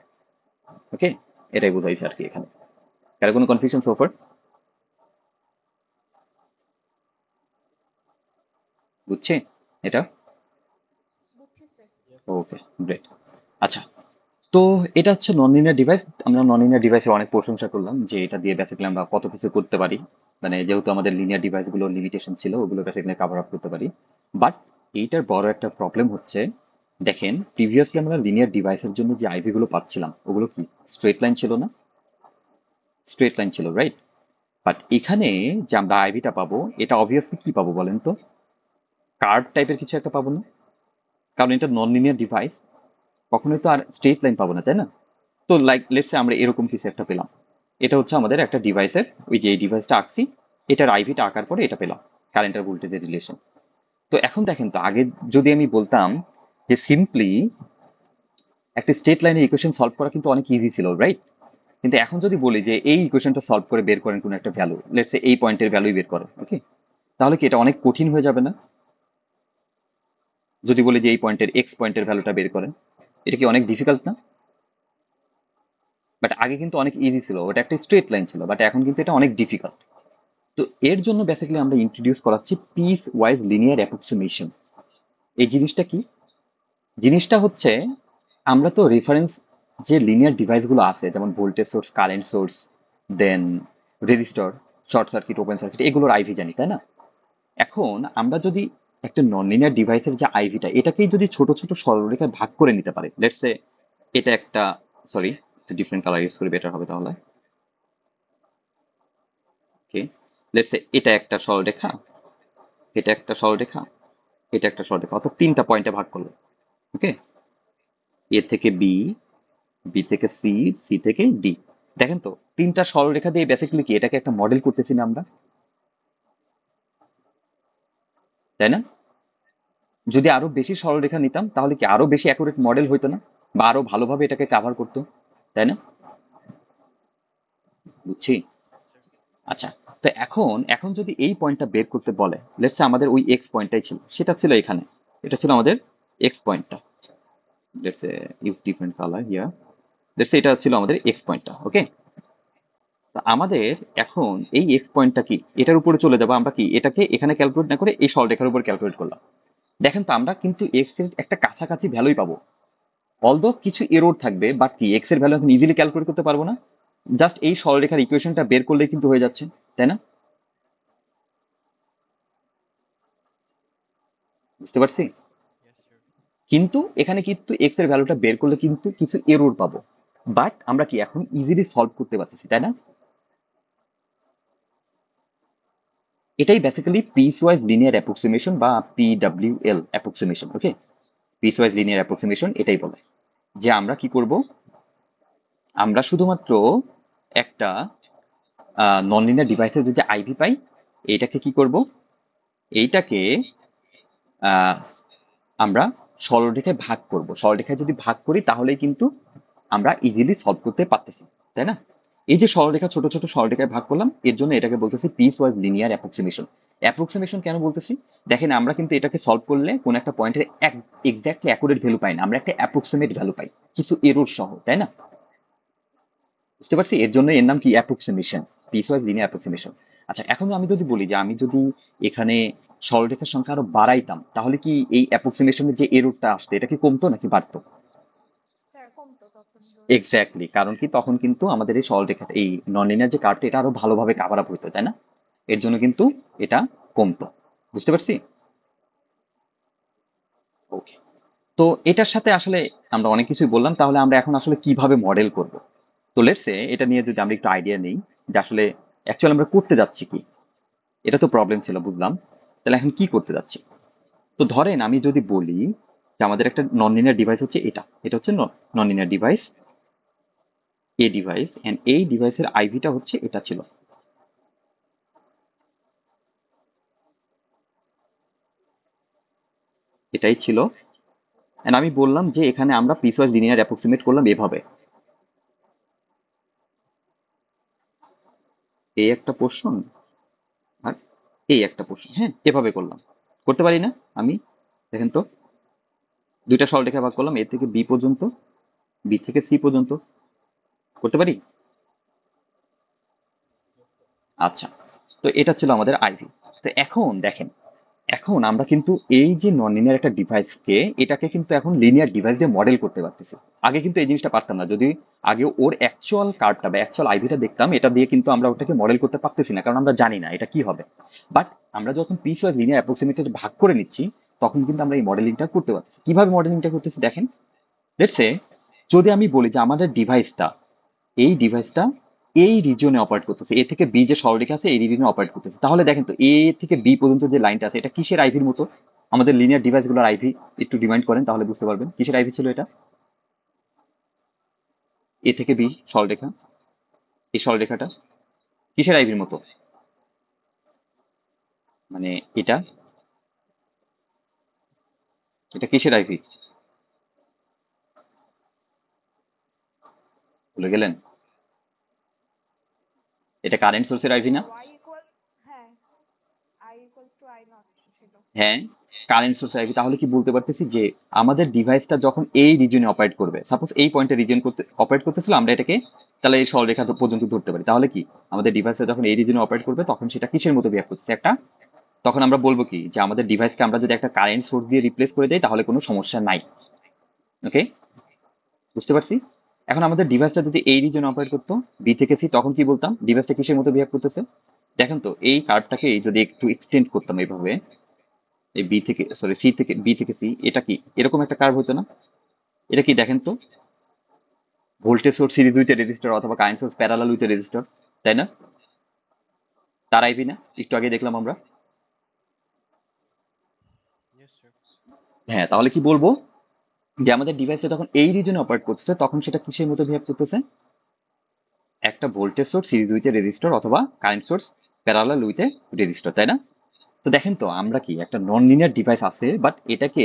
ওকে, এটাই বোঝাইছে আর কি এখানে। কারো কোনো কনফিউশন সোফার? বুঝছে এটা? বুঝছি স্যার। Yes, sir. ওকে, গ্রেট। আচ্ছা, তো এটা হচ্ছে নন লিনিয়ার ডিভাইস। আমরা নন লিনিয়ার ডিভাইসের অনেক প্রশংসা করলাম যে এটা দিয়ে বেসিক্যালি আমরা কত কিছু করতে পারি, মানে যেহেতু আমাদের লিনিয়ার ডিভাইসগুলোর লিমিটেশন ছিল ওগুলো বেসিক্যালি কভার আপ করতে পারি। বাট এইটার বড় একটা প্রবলেম হচ্ছে, দেখেন প্রিভিয়াসলি আমরা লিনিয়ার ডিভাইসের জন্য যে আইভি গুলো পাচ্ছিলাম ওগুলো কি স্ট্রেট লাইন ছিল না? স্ট্রেট লাইন ছিল, রাইট? বাট এখানে যে আমরা আইভিটা পাবো এটা অবভিয়াসলি কি পাবো বলেন তো? কার্ভ টাইপের কিছু একটা পাবো না? কারণ এটা নন লিনিয়ার ডিভাইস, কখনোই তো আর স্ট্রেট লাইন পাবো না, তাই না? তো লাইক লেটসে আমরা এরকম কিছু একটা পেলাম, এটা হচ্ছে আমাদের একটা ডিভাইসের, ওই যে এই ডিভাইসটা আঁকছি এটার আইভিটা আঁকার পরে এটা পেলাম কারেন্ট আর ভোল্টেজের রিলেশন। তো এখন দেখেন তো আগে যদি আমি বলতাম যে সিম্পলি একটা স্ট্রেট লাইনের ইকুয়েশন সলভ করা কিন্তু অনেক ইজি ছিল, রাইট? কিন্তু এখন যদি বলি যে এই ইকুয়েশনটা সলভ করে বের করেন কোনো একটা ভ্যালু, লেটস সে এই পয়েন্টের ভ্যালুই বের করেন, ওকে, তাহলে কি এটা অনেক কঠিন হয়ে যাবে না? যদি বলি যে এই পয়েন্টের এক্স পয়েন্টের ভ্যালুটা বের করেন, এটা কি অনেক ডিফিকাল্ট না? বাট আগে কিন্তু অনেক ইজি ছিল, ওটা একটা স্ট্রেট লাইন ছিল, বাট এখন কিন্তু এটা অনেক ডিফিকাল্ট। তো এর জন্য বেসিক্যালি আমরা ইন্ট্রোডিউস করাচ্ছি পিস ওয়াইজ লিনিয়ার অ্যাপ্রক্সিমেশন। এই জিনিসটা কি? জিনিসটা হচ্ছে, আমরা তো রেফারেন্স যে লিনিয়ার ডিভাইসগুলো আছে, যেমন voltage source, current source, then resistor, short circuit, open circuit, এগুলোর আইভি জানি, তাই না? এখন আমরা যদি একটা নন লিনিয়ার ডিভাইসের যে আইভিটা, এটাকেই যদি ছোট ছোট সরলরেখায় ভাগ করে নিতে পারি, লেটস সে এটা একটা, সরি, ডিফারেন্ট কালার ইউজ করে বেটার হবে তাহলে। ওকে, লেটস সে এটা একটা সরলরেখা, এটা একটা সরলরেখা, এটা একটা সরলরেখা, অর্থাৎ তিনটা পয়েন্টে ভাগ করলো। ওকে, এ থেকে বি, বি থেকে সি, সি থেকে ডি। দেখেন তো, তিনটা সরলরেখা দিয়ে বেসিক্যালি কি এটাকে একটা মডেল করতেছি না আমরা, তাই না? যদি আরো বেশি সরলরেখা নিতাম তাহলে কি আরো বেশি অ্যাকুরেট মডেল হইতো না, বা আরো ভালোভাবে এটাকে কাভার করতো, তাই না? বুঝছি। Sir. আচ্ছা, তো এখন এখন যদি এই পয়েন্টটা বের করতে বলে, লেটস আমাদের ওই এক্স পয়েন্টটাই ছিল, সেটা ছিল এখানে, এটা ছিল আমাদের এক্স পয়েন্টটা, let's use different colour here, let's এটা ছিল আমাদের এক্স পয়েন্টটা, ওকে। তো আমাদের এখন এই এক্স পয়েন্টটা কি, এটার উপরে চলে যাবো আমরা, কি এটাকে এখানে ক্যালকুলেট না করে এই সরলরেখার উপর ক্যালকুলেট করলাম। দেখেন তো, আমরা কিন্তু এক্স এর একটা কাছাকাছি ভ্যালুই পাবো, অলদো কিছু এরর থাকবে, বাট কি এক্স এর ভ্যালু এখন ইজিলি ক্যালকুলেট করতে পারবো না? জাস্ট এই সরলরেখার ইকুয়েশনটা বের করলেই কিন্তু হয়ে যাচ্ছে, তাই না? বুঝতে পারছি। Yes, sir. কিন্তু এখানে কিন্তু এক্স এর ভ্যালুটা বের করলে কিন্তু কিছু এরর পাবো, বাট আমরা কি এখন ইজিলি সলভ করতে পারতেছি, তাই না? এটাই basically piece wise linear approximation বা পিডব্লিউএল অ্যাপ্রক্সিমেশন, ওকে। পিস ওয়াইজ লিনিয়ার অ্যাপ্রক্সিমেশন এটাই বলে যে আমরা কি করব, আমরা শুধুমাত্র একটা নন লিনিয়ার ডিভাইসের যদি আইভি পাই, এইটাকে কি করব, এইটাকে আহ, আমরা সরলরেখায় ভাগ করব, সরলরেখায় যদি ভাগ করি তাহলেই কিন্তু আমরা ইজিলি সলভ করতে পারতেছি, তাই না? এই যে সরলরেখা ছোট ছোট সরলরেখায় ভাগ করলাম, এর জন্য এটাকে বলতেছি piece wise linear approximation. Approximation কেন বলতেছি, দেখেন আমরা কিন্তু এটাকে সলভ করলে কোন একটা পয়েন্টের এক্স্যাক্টলি অ্যাকুরেট ভ্যালু পাই না, আমরা একটা অ্যাপ্রক্সিমেট ভ্যালু পাই কিছু এরর সহ, তাই না? বুঝতে পারছি, এর জন্য এর নাম কি approximation, piece wise linear approximation. আচ্ছা, এখন আমি যদি বলি যে আমি যদি এখানে সরলরেখার সংখ্যা আরো বাড়াইতাম, তাহলে কি এই অ্যাপ্রক্সিমেশনের যে এররটা আসতো এটা কি কমতো নাকি বাড়তো? স্যার কমতো তখন এক্স্যাক্টলি, কারণ কি তখন কিন্তু আমাদের এই সরলরেখা, এই নন লিনিয়ার যে কার্ভটা, এটা আরো ভালোভাবে কাভার আপ হইতো, তাই না? এর জন্য কিন্তু এটা কমতো। বুঝতে পারছি। ওকে, তো এটার সাথে আসলে আমরা অনেক কিছুই বললাম, তাহলে আমরা এখন আসলে কিভাবে মডেল করব? তো লেটস সে এটা নিয়ে যদি আমরা একটু আইডিয়া নেই যে আসলে অ্যাকচুয়ালি আমরা করতে যাচ্ছি কি। এটা তো প্রবলেম ছিল, বুঝলাম, তাহলে এখন কি করতে যাচ্ছি? তো ধরেন আমি যদি বলি যে আমাদের একটা নন লিনিয়ার ডিভাইস হচ্ছে এটা, এটা হচ্ছে নন লিনিয়ার ডিভাইস, এ ডিভাইস, এন্ড এই ডিভাইসের আইভিটা হচ্ছে এটা ছিল, এটাই ছিল। এন্ড আমি বললাম যে এখানে আমরা পিসওয়াইজ লিনিয়ার অ্যাপ্রক্সিমেট করলাম এভাবে, এই একটা পোর্শন আর এই একটা পোর্শন, হ্যাঁ, এভাবে করলাম। করতে পারি না আমি? দেখেন তো, দুইটা সরলরেখা ভাগ করলাম, এ থেকে বি পর্যন্ত, বি থেকে সি পর্যন্ত, করতে পারি। আচ্ছা, তো এটা ছিল আমাদের আইভি। তো এখন দেখেন, এখন আমরা কিন্তু এই যে নন লিনিয়ার একটা ডিভাইসকে, এটাকে কিন্তু এখন লিনিয়ার ডিভাইস দিয়ে মডেল করতে পারতেছি। আগে কিন্তু এই জিনিসটা পারতাম না, যদি আগে ওর অ্যাকচুয়াল কার্ভটা বা অ্যাকচুয়াল আইভিটা দেখতাম, এটা দিয়ে কিন্তু আমরা ওটাকে মডেল করতে পারতেছি না, কারণ আমরা জানি না এটা কি হবে। বাট আমরা যখন পিস ওয়াইজ লিনিয়ার অ্যাপ্রক্সিমেটেড ভাগ করে নিচ্ছি, তখন কিন্তু আমরা এই মডেলিংটা করতে পারতেছি। কিভাবে মডেলিংটা করতেছি দেখেন, লেটস সে যদি আমি বলি যে আমাদের ডিভাইসটা, এই ডিভাইসটা এই রিজিয়নে অপারেট করতেছে, এ থেকে বি যে সরলরেখা আছে এই রিজিয়নে অপারেট করতেছে, তাহলে দেখেন তো এ থেকে বি পর্যন্ত যে লাইনটা আছে এটা কিসের আইভির মতো? আমাদের লিনিয়ার ডিভাইসগুলোর আইভি একটু ডিমাইন্ড করেন, তাহলে বুঝতে পারবেন কিসের আইভি ছিল এটা। এ থেকে বি সরলরেখা, এই সরলরেখাটা কিসের আইভির মতো? মানে এটা, এটা কিসের আইভি? ভুলে গেলেন? এটা কারেন্ট সোর্সের আইভি না? y ইকুয়ালস, হ্যাঁ, I equals to I not ছিল। হ্যাঁ, কারেন্ট সোর্স আইভি। তাহলে কি বলতে পারতেছি যে আমাদের ডিভাইসটা যখন এই রিজনে অপারেট করবে, সাপোজ এই পয়েন্টে রিজন করতে অপারেট করতেছিল, আমরা এটাকে তাহলে এই সরলরেখা পর্যন্ত ধরতে পারি। তাহলে কি আমাদের ডিভাইসটা যখন এই রিজনে অপারেট করবে তখন সেটা কিসের মতো বিহেভ করতেছে? একটা, তখন আমরা বলবো কি যে আমাদের ডিভাইসকে আমরা যদি একটা কারেন্ট সোর্স দিয়ে রিপ্লেস করে দেই তাহলে কোনো সমস্যা নাই। ওকে, বুঝতে পারছি। এখন আমাদের ডিভাইসটা যদি এই রিজনে অপারেট করতো বি থেকে সি, তখন কি বলতাম ডিভাইসটা কিসের মতো বিহেভ করতেছে? দেখেন তো, এই কার্ভটাকে যদি একটু এক্সটেন্ড করতাম এইভাবে, এই বি থেকে সরি সি থেকে বি থেকে সি, এটা কি এরকম একটা কার্ভ হতো না? এটা কি দেখেন তো, voltage source series with resistor অথবা current source parallel with resistor, তাই না? তার আইভি না? একটু আগে দেখলাম আমরা। Yes, sir. হ্যাঁ, তাহলে কি বলবো যে আমাদের ডিভাইসটা যখন এই রিজনে অপারেট করতেছে তখন সেটা কিসের মতো বিহেভ করতেছে? একটা voltage source series with resistor অথবা current source parallel with resistor, তাই না? তো দেখেন তো, আমরা কি একটা নন লিনিয়ার ডিভাইস আছে, বাট এটাকে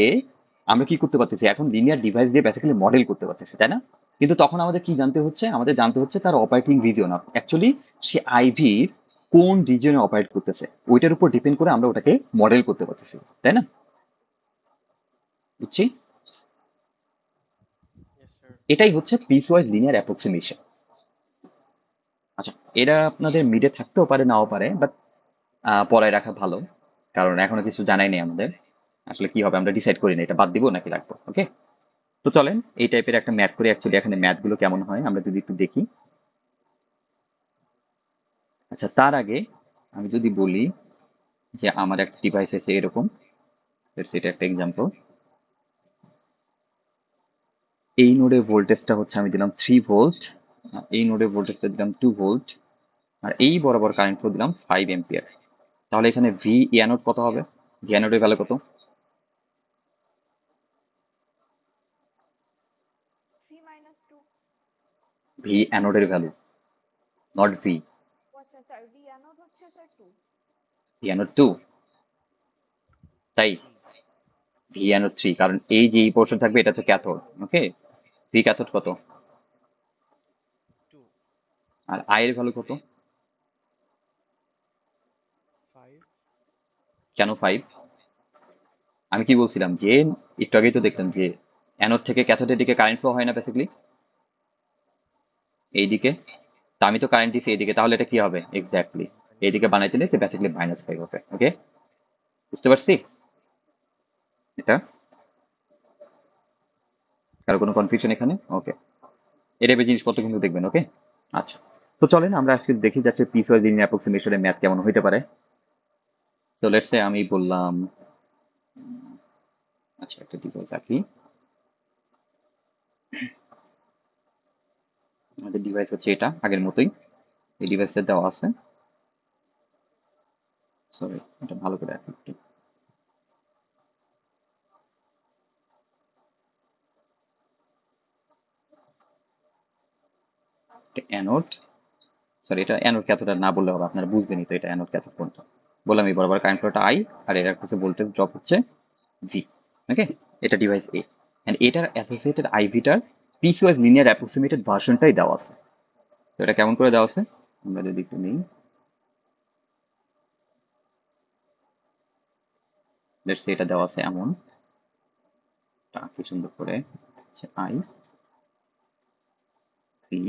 আমরা কি করতে পারতেছি এখন লিনিয়ার ডিভাইস দিয়ে বেসিক্যালি মডেল করতে পারতেছি, তাই না? কিন্তু তখন আমাদের কি জানতে হচ্ছে? আমাদের জানতে হচ্ছে তার অপারেটিং রিজিয়ন, অ্যাকচুয়ালি সে আইভির কোন রিজিয়নে অপারেট করতেছে, ওইটার উপর ডিপেন্ড করে আমরা ওটাকে মডেল করতে পারতেছি, তাই না? বুঝছি। Yes, sir. এটাই হচ্ছে পিসওয়াইজ লিনিয়ার অ্যাপ্রক্সিমেশন। আচ্ছা, এটা আপনাদের মিডে থাকতেও পারে নাও পারে, বাট পড়ায় রাখা ভালো, কারণ এখনো কিছু জানাই নেই আমাদের। আসলে কি হবে আমরা ডিসাইড করি না, এটা বাদ দিব নাকি রাখবো। ওকে, তো চলেন এই টাইপের একটা ম্যাথ করে, অ্যাকচুয়ালি এখানে ম্যাথ গুলো কেমন হয় আমরা যদি একটু দেখি। আচ্ছা, তার আগে আমি যদি বলি যে আমার একটা ডিভাইস আছে এরকম, সেটা একটা এক্সাম্পল। এই নোডে ভোল্টেজটা হচ্ছে আমি দিলাম 3 ভোল্ট, এই নোডে ভোল্টেজটা দিলাম 2 ভোল্ট, আর এই বরাবর কারেন্ট ফ্লো দিলাম 5 এম্পিয়ার। তাহলে এখানে ভি অ্যানোড কত হবে? ভি অ্যানোডের ভ্যালু কত? 3 মাইনাস 2। ভি অ্যানোডের ভ্যালু, নট ভি। আচ্ছা স্যার, ভি অ্যানোড হচ্ছে স্যার 2। ভি অ্যানোড 2, তাই? Three. ভি অ্যানোড 3, কারণ এই যে এই পোর্শন থাকবে এটা হচ্ছে ক্যাথোড। ওকে, ভি ক্যাথোড কত? 2. আর আই এর ভ্যালু কত? 5. কেন 5? আমি কি বলছিলাম যে একটু আগেই তো দেখলাম যে অ্যানোড থেকে ক্যাথোডের দিকে কারেন্ট ফ্লো হয় না বেসিক্যালি, এইদিকে। তা আমি তো কারেন্ট দিছি এইদিকে, তাহলে এটা কি হবে এক্স্যাক্টলি? Minus এইদিকে 5. বানাইতে নিলে বেসিক্যালি -5 হবে। ওকে, বুঝতে পারছি এটা? কারো কোনো কনফিউশন এখানে? ওকে, এটা জিনিসপত্র কিন্তু দেখবেন। ওকে, আচ্ছা, তো চলেন আমরা আজকে দেখি যাচ্ছে পিস ওয়াইজ লিনিয়ার অ্যাপ্রক্সিমেশনের ম্যাথ কেমন হইতে পারে। তো লেটস সে আমি বললাম, আচ্ছা একটা ডিভাইস আঁকি। আমাদের ডিভাইস হচ্ছে এটা আগের মতোই, এই ডিভাইসটা দেওয়া আছে। সরি, এটা ভালো করে আঁকি একটু। অ্যানোড, সরি এটা অ্যানোড ক্যাথোড না বললে হবে, আপনারা বুঝবেনই তো এটা অ্যানোড ক্যাথোড কোনটা। বললাম এই বরাবর কারেন্ট ফ্লোটা আই, আর এর কাছে ভোল্টেজ ড্রপ হচ্ছে ভি। ওকে, এটা ডিভাইস এ, এন্ড এটার অ্যাসোসিয়েটেড আইভিটার পিসওয়াইজ লিনিয়ার অ্যাপ্রক্সিমেটেড ভার্সনটাই দেওয়া আছে। তো এটা কেমন করে দেওয়া আছে আমরা যদি একটু নিই, লেটস সে এটা দেওয়া আছে এমন, কি সুন্দর করে আই ভি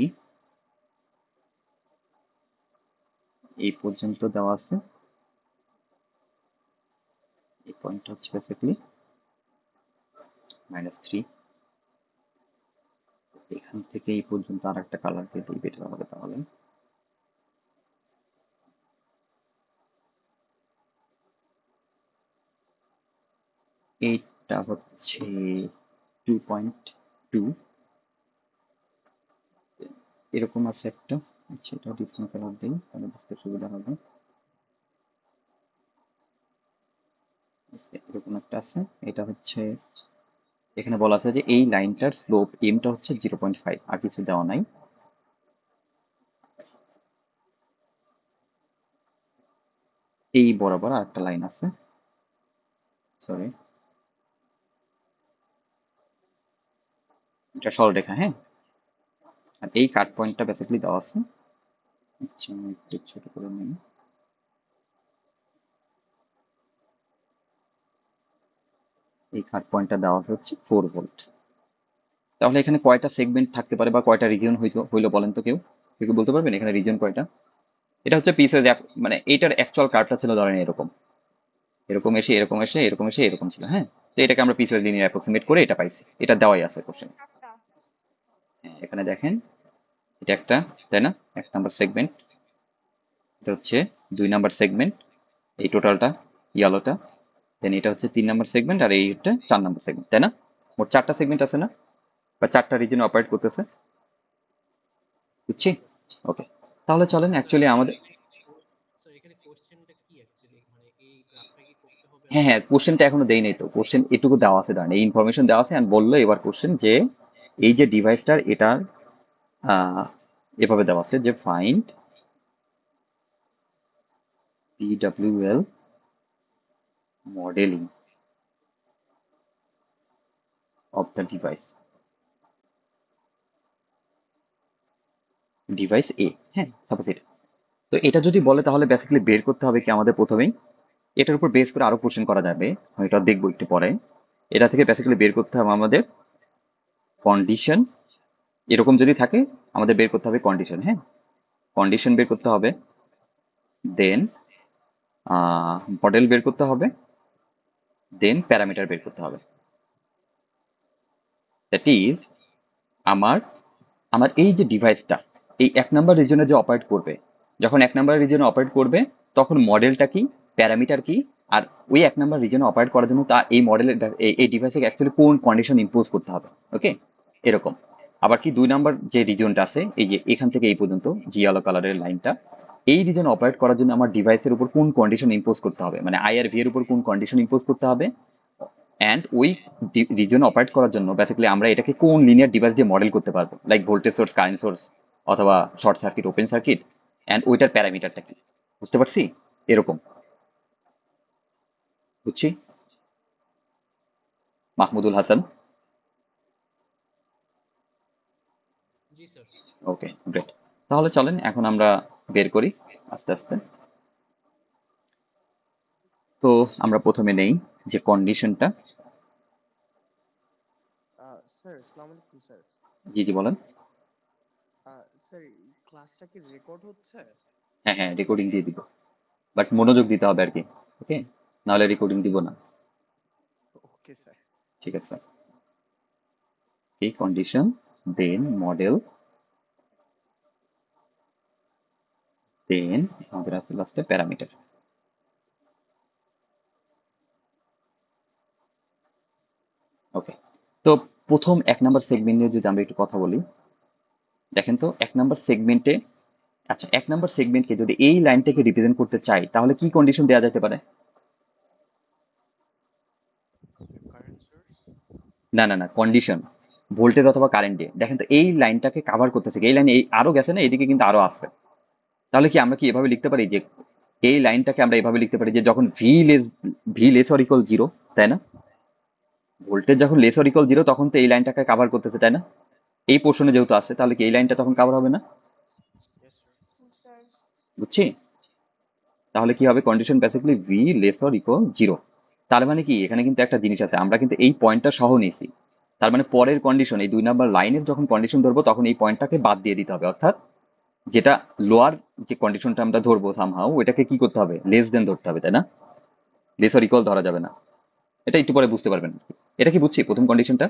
এই পর্যন্ত দেওয়া আছে। এই পয়েন্ট হচ্ছে বেসিক্যালি -3, এখান থেকে এই পর্যন্ত আর একটা কালার দিয়ে দিই বেটার হবে তাহলে। এইটা হচ্ছে 2.2, এরকম আছে একটা। আচ্ছা, এটা ডিফারেন্ট কালার দিই তাহলে বুঝতে সুবিধা হবে। আচ্ছা, এরকম একটা আছে। এটা হচ্ছে, এখানে বলা আছে যে এই লাইনটার স্লোপ এমটা হচ্ছে 0.5, আর কিছু দেওয়া নাই। এই বরাবর আর একটা লাইন আছে, সরি এটা সরলরেখা। হ্যাঁ, আর এই কাট পয়েন্টটা বেসিক্যালি দেওয়া আছে, আচ্ছা আমি একটু ছোট করে নিই। এই কাট পয়েন্টটা দেওয়া আছে হচ্ছে 4 ভোল্ট। তাহলে এখানে কয়টা সেগমেন্ট থাকতে পারে বা কয়টা রিজিয়ন হইলো বলেন তো কেউ, কেউ বলতে পারবেন এখানে রিজিয়ন কয়টা? এটা হচ্ছে পিস ওয়াইজ, মানে এইটার অ্যাকচুয়াল কার্ভটা ছিল ধরেন এরকম, এরকম এসে এরকম এসে এরকম এসে এরকম ছিল, হ্যাঁ। তো এটাকে আমরা পিস ওয়াইজ লিনিয়ার অ্যাপ্রক্সিমেট করে এটা পাইছি, এটা দেওয়াই আছে কোশ্চেন। চারটা। হ্যাঁ, এখানে দেখেন এটা একটা, তাই না, 1 নাম্বার সেগমেন্ট, এটা হচ্ছে 2 নাম্বার সেগমেন্ট, এই টোটালটা ইয়ালোটা, দেন এটা হচ্ছে 3 নাম্বার সেগমেন্ট, আর এই হচ্ছে 4 নাম্বার সেগমেন্ট, তাই না? মোট 4টা সেগমেন্ট আছে না, বা 4টা রিজন অপারেট করতেছে, বুঝছি? ওকে, তাহলে চলেন স্যার অ্যাকচুয়ালি আমাদের, স্যার এখানে কোশ্চেনটা কি অ্যাকচুয়ালি, মানে এই গ্রাফটা কি করতে হবে হ্যাঁ আমাদের? হ্যাঁ কোশ্চেনটা এখনো দেই নাই তো, কোশ্চেন এটুকু দেওয়া আছে, ধরেন এই ইনফরমেশন দেওয়া আছে, আর বললো এবার কোশ্চেন যে এই যে ডিভাইসটার এটার এভাবে দেওয়া আছে যে find PWL modeling of the device এ, হ্যাঁ সাপোজ এটা। তো এটা যদি বলে তাহলে বেসিক্যালি বের করতে হবে কি আমাদের প্রথমেই, এটার উপর বেস করে আরো কোশ্চেন করা যাবে, এটা দেখবো একটু পরে। এটা থেকে বেসিক্যালি বের করতে হবে আমাদের কন্ডিশন, এরকম যদি থাকে আমাদের বের করতে হবে কন্ডিশন, হ্যাঁ কন্ডিশন বের করতে হবে, দেন মডেল বের করতে হবে, দেন প্যারামিটার বের করতে হবে। দ্যাট ইজ আমার আমার এই যে ডিভাইসটা এই 1 নাম্বার রিজনে যে অপারেট করবে, যখন 1 নাম্বার রিজনে অপারেট করবে তখন মডেলটা কি, প্যারামিটার কি, আর ওই 1 নাম্বার রিজনে অপারেট করার জন্য তা এই মডেলের এই ডিভাইসে অ্যাকচুয়ালি কোন কন্ডিশন ইম্পোজ করতে হবে, ওকে এরকম। আবার কি 2 নাম্বার যে রিজনটা আছে এই যে এখান থেকে এই পর্যন্ত জিয়ালো কালারের লাইনটা, এই রিজনে অপারেট করার জন্য আমার ডিভাইসের উপর কোন কন্ডিশন ইম্পোজ করতে হবে, মানে আই আর ভি এর উপর কোন কন্ডিশন ইম্পোজ করতে হবে, অ্যান্ড ওই রিজন অপারেট করার জন্য বেসিক্যালি আমরা এটাকে কোন লিনিয়ার ডিভাইস দিয়ে মডেল করতে পারবো, like voltage source, current source, অথবা short circuit, open circuit, and ওইটার প্যারামিটারটা কি, বুঝতে পারছি এরকম, বুঝছি। মাহমুদুল হাসান, জি স্যার। Okay great. তাহলে চলেন এখন আমরা বের করি আস্তে আস্তে। তো আমরা প্রথমে নেই যে কন্ডিশনটা, স্যার আসসালামু আলাইকুম স্যার। জি জি বলেন। স্যার ক্লাসটা কি রেকর্ড হচ্ছে? হ্যাঁ হ্যাঁ রেকর্ডিং দিয়ে দিব, বাট মনোযোগ দিতে হবে আর কি, ওকে, নাহলে রেকর্ডিং দিব না। Okay sir. ঠিক আছে, এই কন্ডিশন, দেন মডেল, দেন আমাদের আছে লাস্টে প্যারামিটার। ওকে, তো প্রথম 1 নাম্বার সেগমেন্ট নিয়ে যদি আমরা একটু কথা বলি, দেখেন তো 1 নাম্বার সেগমেন্টে, আচ্ছা 1 নাম্বার সেগমেন্টকে যদি এই লাইনটাকে রিপ্রেজেন্ট করতে চাই তাহলে কি কন্ডিশন দেওয়া যেতে পারে? Current source. না না না কন্ডিশন, ভোল্টেজ অথবা কারেন্ট দিয়ে দেখেন তো এই লাইনটাকে কাভার করতেছে কি? এই লাইনে এই আরো গেছে না, এদিকে কিন্তু আরো আছে, তাহলে কি আমরা কি এভাবে লিখতে পারি যে এই লাইনটাকে আমরা এভাবে লিখতে পারি যে যখন V less or equal zero, তাই না, ভোল্টেজ যখন লেস অর ইকুয়াল জিরো তখন তো এই লাইনটাকে কাভার করতেছে, তাই না, এই পোর্শনে যেহেতু আছে তাহলে কি এই লাইনটা তখন কাভার হবে না, ইয়েস স্যার। স্যার বুঝছি। তাহলে কি হবে, condition basically V less or equal zero. তার মানে কি এখানে কিন্তু একটা জিনিস আছে, আমরা কিন্তু এই পয়েন্টটা সহ নিয়েছি, তার মানে পরের কন্ডিশন এই 2 নাম্বার লাইনের যখন কন্ডিশন ধরবো তখন এই পয়েন্টটাকে বাদ দিয়ে দিতে হবে, অর্থাৎ যেটা লোয়ার যে কন্ডিশনটা আমরা ধরবো সামহাও ওইটাকে কি করতে হবে, লেস দেন ধরতে হবে, তাই না, লেস অর ইকুয়াল ধরা যাবে না। এটা একটু পরে বুঝতে পারবেন, এটা কি বুঝছি প্রথম কন্ডিশনটা।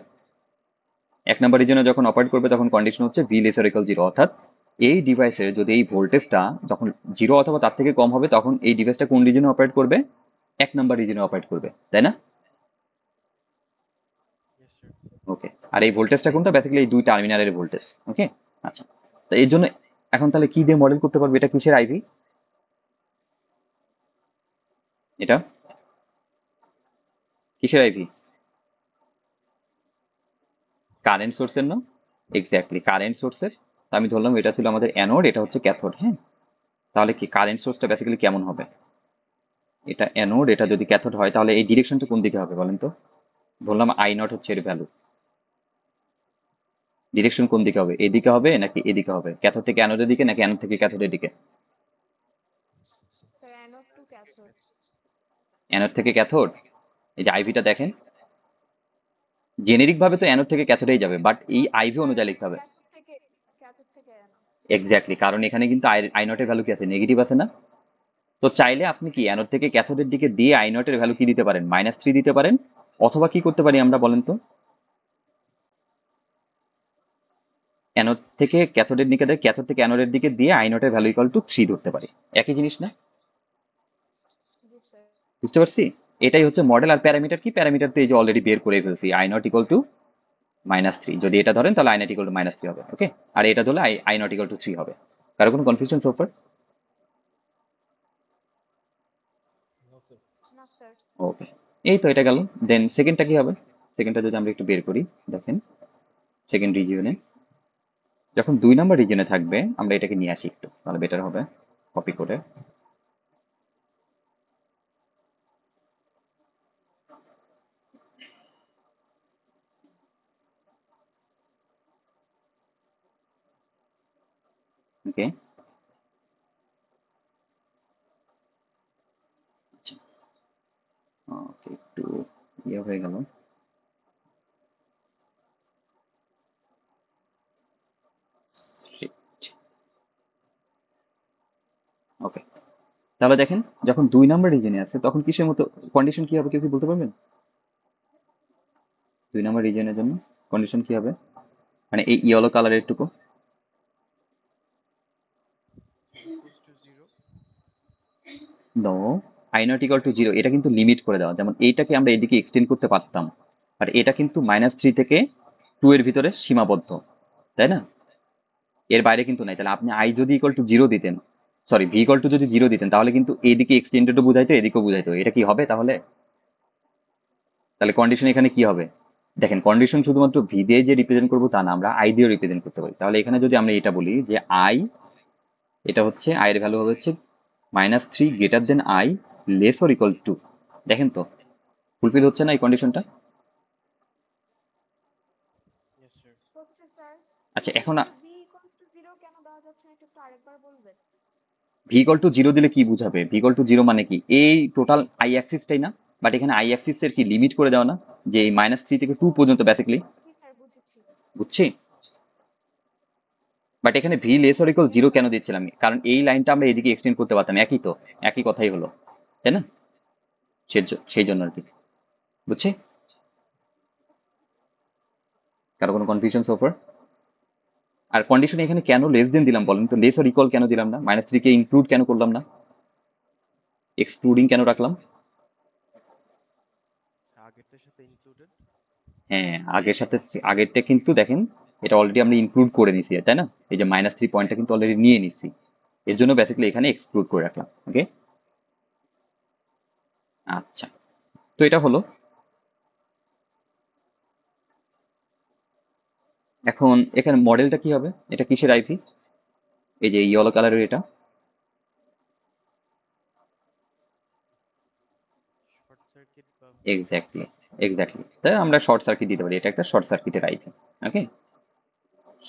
1 নাম্বার রিজনে যখন অপারেট করবে তখন কন্ডিশন হচ্ছে V less or equal zero, অর্থাৎ এই ডিভাইসের যদি এই ভোল্টেজটা যখন জিরো অথবা তার থেকে কম হবে তখন এই ডিভাইসটা কোন রিজনে অপারেট করবে, 1 নাম্বার রিজনে অপারেট করবে, তাই না। Yes sir. ওকে, আর এই ভোল্টেজটা কোনটা, বেসিক্যালি এই 2 টার্মিনালের ভোল্টেজ, ওকে। আচ্ছা, তো এর জন্য এখন তাহলে কি দিয়ে মডেল করতে পারবো, এটা কিসের আইভি, এটা কিসের আইভি, কারেন্ট সোর্সের না, এক্স্যাক্টলি কারেন্ট সোর্সের। আমি ধরলাম এটা ছিল আমাদের অ্যানোড, এটা হচ্ছে ক্যাথোড, হ্যাঁ। তাহলে কি কারেন্ট সোর্সটা বেসিক্যালি কেমন হবে, এটা অ্যানোড, এটা যদি ক্যাথোড হয় তাহলে এই ডিরেকশনটা কোন দিকে হবে বলেন তো, ধরলাম আই নট হচ্ছে এর ভ্যালু, ডিরেকশন কোন দিকে হবে, এদিকে হবে নাকি এদিকে হবে, ক্যাথোড থেকে অ্যানোডের দিকে নাকি অ্যানোড থেকে ক্যাথোডের দিকে? Sir anode to cathode. Anode থেকে ক্যাথোড। এই যে আইভিটা দেখেন, জেনেরিক ভাবে তো অ্যানোড থেকে ক্যাথোডেই যাবে, বাট এই আইভি স্যার অনুযায়ী লিখতে হবে। ক্যাথোড থেকে অ্যানোড। এক্স্যাক্টলি, কারণ এখানে কিন্তু আই নটের ভ্যালু কি আছে, নেগেটিভ আছে না? তো চাইলে আপনি কি অ্যানোড থেকে ক্যাথোডের দিকে দিয়ে আই নটের ভ্যালু কি দিতে পারেন, -3 দিতে পারেন, অথবা কি করতে পারি আমরা বলেন তো, অ্যানোড থেকে ক্যাথোডের দিকে দিয়ে, ক্যাথোড থেকে অ্যানোডের দিকে দিয়ে আই নটের ভ্যালু ইকুয়াল টু 3 ধরতে পারি। একই জিনিস না? জি স্যার। বুঝতে পারছি? এটাই হচ্ছে মডেল। আর প্যারামিটার কি, প্যারামিটার তো এই যে অলরেডি বের করে ফেলছি, আই নট ইকুয়াল টু -3। যদি এটা ধরেন তাহলে আই নট ইকুয়াল টু -3 হবে, ওকে। আর এটা ধরলে আই নট ইকুয়াল টু 3 হবে। কারো কোনো কনফিউশন সোফার? No sir. না স্যার। ওকে, এই তো এটা গেল। দেন সেকেন্ডটা কি হবে? সেকেন্ডটা যদি আমরা একটু বের করি, দেখেন সেকেন্ড রিজিয়নে, যখন 2 নাম্বার রিজিয়নে থাকবে, আমরা এটাকে নিয়ে আসি একটু, তাহলে বেটার হবে কপি করে। ওকে, আচ্ছা, ওকে, একটু ইয়ে হয়ে গেল। ওকে, তাহলে দেখেন যখন 2 নাম্বার রিজিয়নে আছে তখন কিসের মতো কন্ডিশন কি হবে, কেউ কি বলতে পারবেন? 2 নাম্বার রিজিয়নের জন্য কন্ডিশন কি হবে, মানে এই ইয়েলো কালারের টুকু। equals to 0. No, I naught equal to 0 এটা কিন্তু লিমিট করে দেওয়া, যেমন এইটাকে আমরা এদিকে এক্সটেন্ড করতে পারতাম, আর এটা কিন্তু -3 থেকে 2 এর ভিতরে সীমাবদ্ধ, তাই না? এর বাইরে কিন্তু নাই। তাহলে আপনি আই যদি ইকুয়াল টু 0 দিতেন, সরি ভি ইকুয়াল টু যদি 0 দিতেন, তাহলে কিন্তু এইদিকে এক্সটেন্ডেডও বুঝাইতো, এদিকেও বুঝাইতো। এটা কি হবে তাহলে? তাহলে কন্ডিশন এখানে কি হবে? দেখেন, কন্ডিশন শুধুমাত্র ভি দিয়ে যে রিপ্রেজেন্ট করবো তা না, আমরা আই দিয়েও রিপ্রেজেন্ট করতে পারি। তাহলে এখানে যদি আমরা এটা বলি যে আই, এটা হচ্ছে আই এর ভ্যালু হবে হচ্ছে -3 greater than I, less or equal to. দেখেন তো ফুলফিল হচ্ছে না এই কন্ডিশনটা? Yes, sir. হচ্ছে স্যার। আচ্ছা, কিন্তু এখন স্যার ভি ইকুয়ালস টু 0 কেন দেওয়া যাচ্ছে না, একটু আরেকবার বলবেন? ভি ইকুয়াল টু 0 দিলে কি বুঝাবে? ভি ইকুয়াল টু 0 মানে কি, এই টোটাল আই অ্যাক্সিসটাই না? বাট এখানে আই অ্যাক্সিস এর কি লিমিট করে দেওয়া না, যে এই -3 থেকে 2 পর্যন্ত বেসিক্যালি। জি স্যার, বুঝেছি। বুঝছি। বাট এখানে ভি লেস অর ইকুয়াল 0 কেন দিচ্ছিলাম, কারণ এই লাইনটা আমরা এদিকে এক্সটেন্ড করতে পারতাম, একই তো, একই কথাই হলো, তাই না? সেই জন্য আর কি। বুঝছি। কারো কোনো কনফিউশন সোফার? আর কন্ডিশন এখানে কেন লেস দেন দিলাম বলেন তো, লেস অর ইকুয়াল কেন দিলাম না, -3 কে ইনক্লুড কেন করলাম না, এক্সক্লুডিং কেন রাখলাম? আগেরটার সাথে included. হ্যাঁ, আগের সাথে, আগেরটা কিন্তু দেখেন এটা অলরেডি আমরা ইনক্লুড করে নিছি, তাই না? এই যে -3 পয়েন্টটা কিন্তু অলরেডি নিয়ে নিছি, এর জন্য বেসিক্যালি এখানে এক্সক্লুড করে রাখলাম, ওকে। আচ্ছা, তো এটা হলো। এখন এখানে মডেলটা কি হবে, এটা কিসের আইভি? এই যে ইয়েলো কালারের এটা। Short circuit বা এক্স্যাক্টলি, এক্স্যাক্টলি, তাই আমরা শর্ট সার্কিট দিতে পারি, এটা একটা শর্ট সার্কিটের আইভি, ওকে।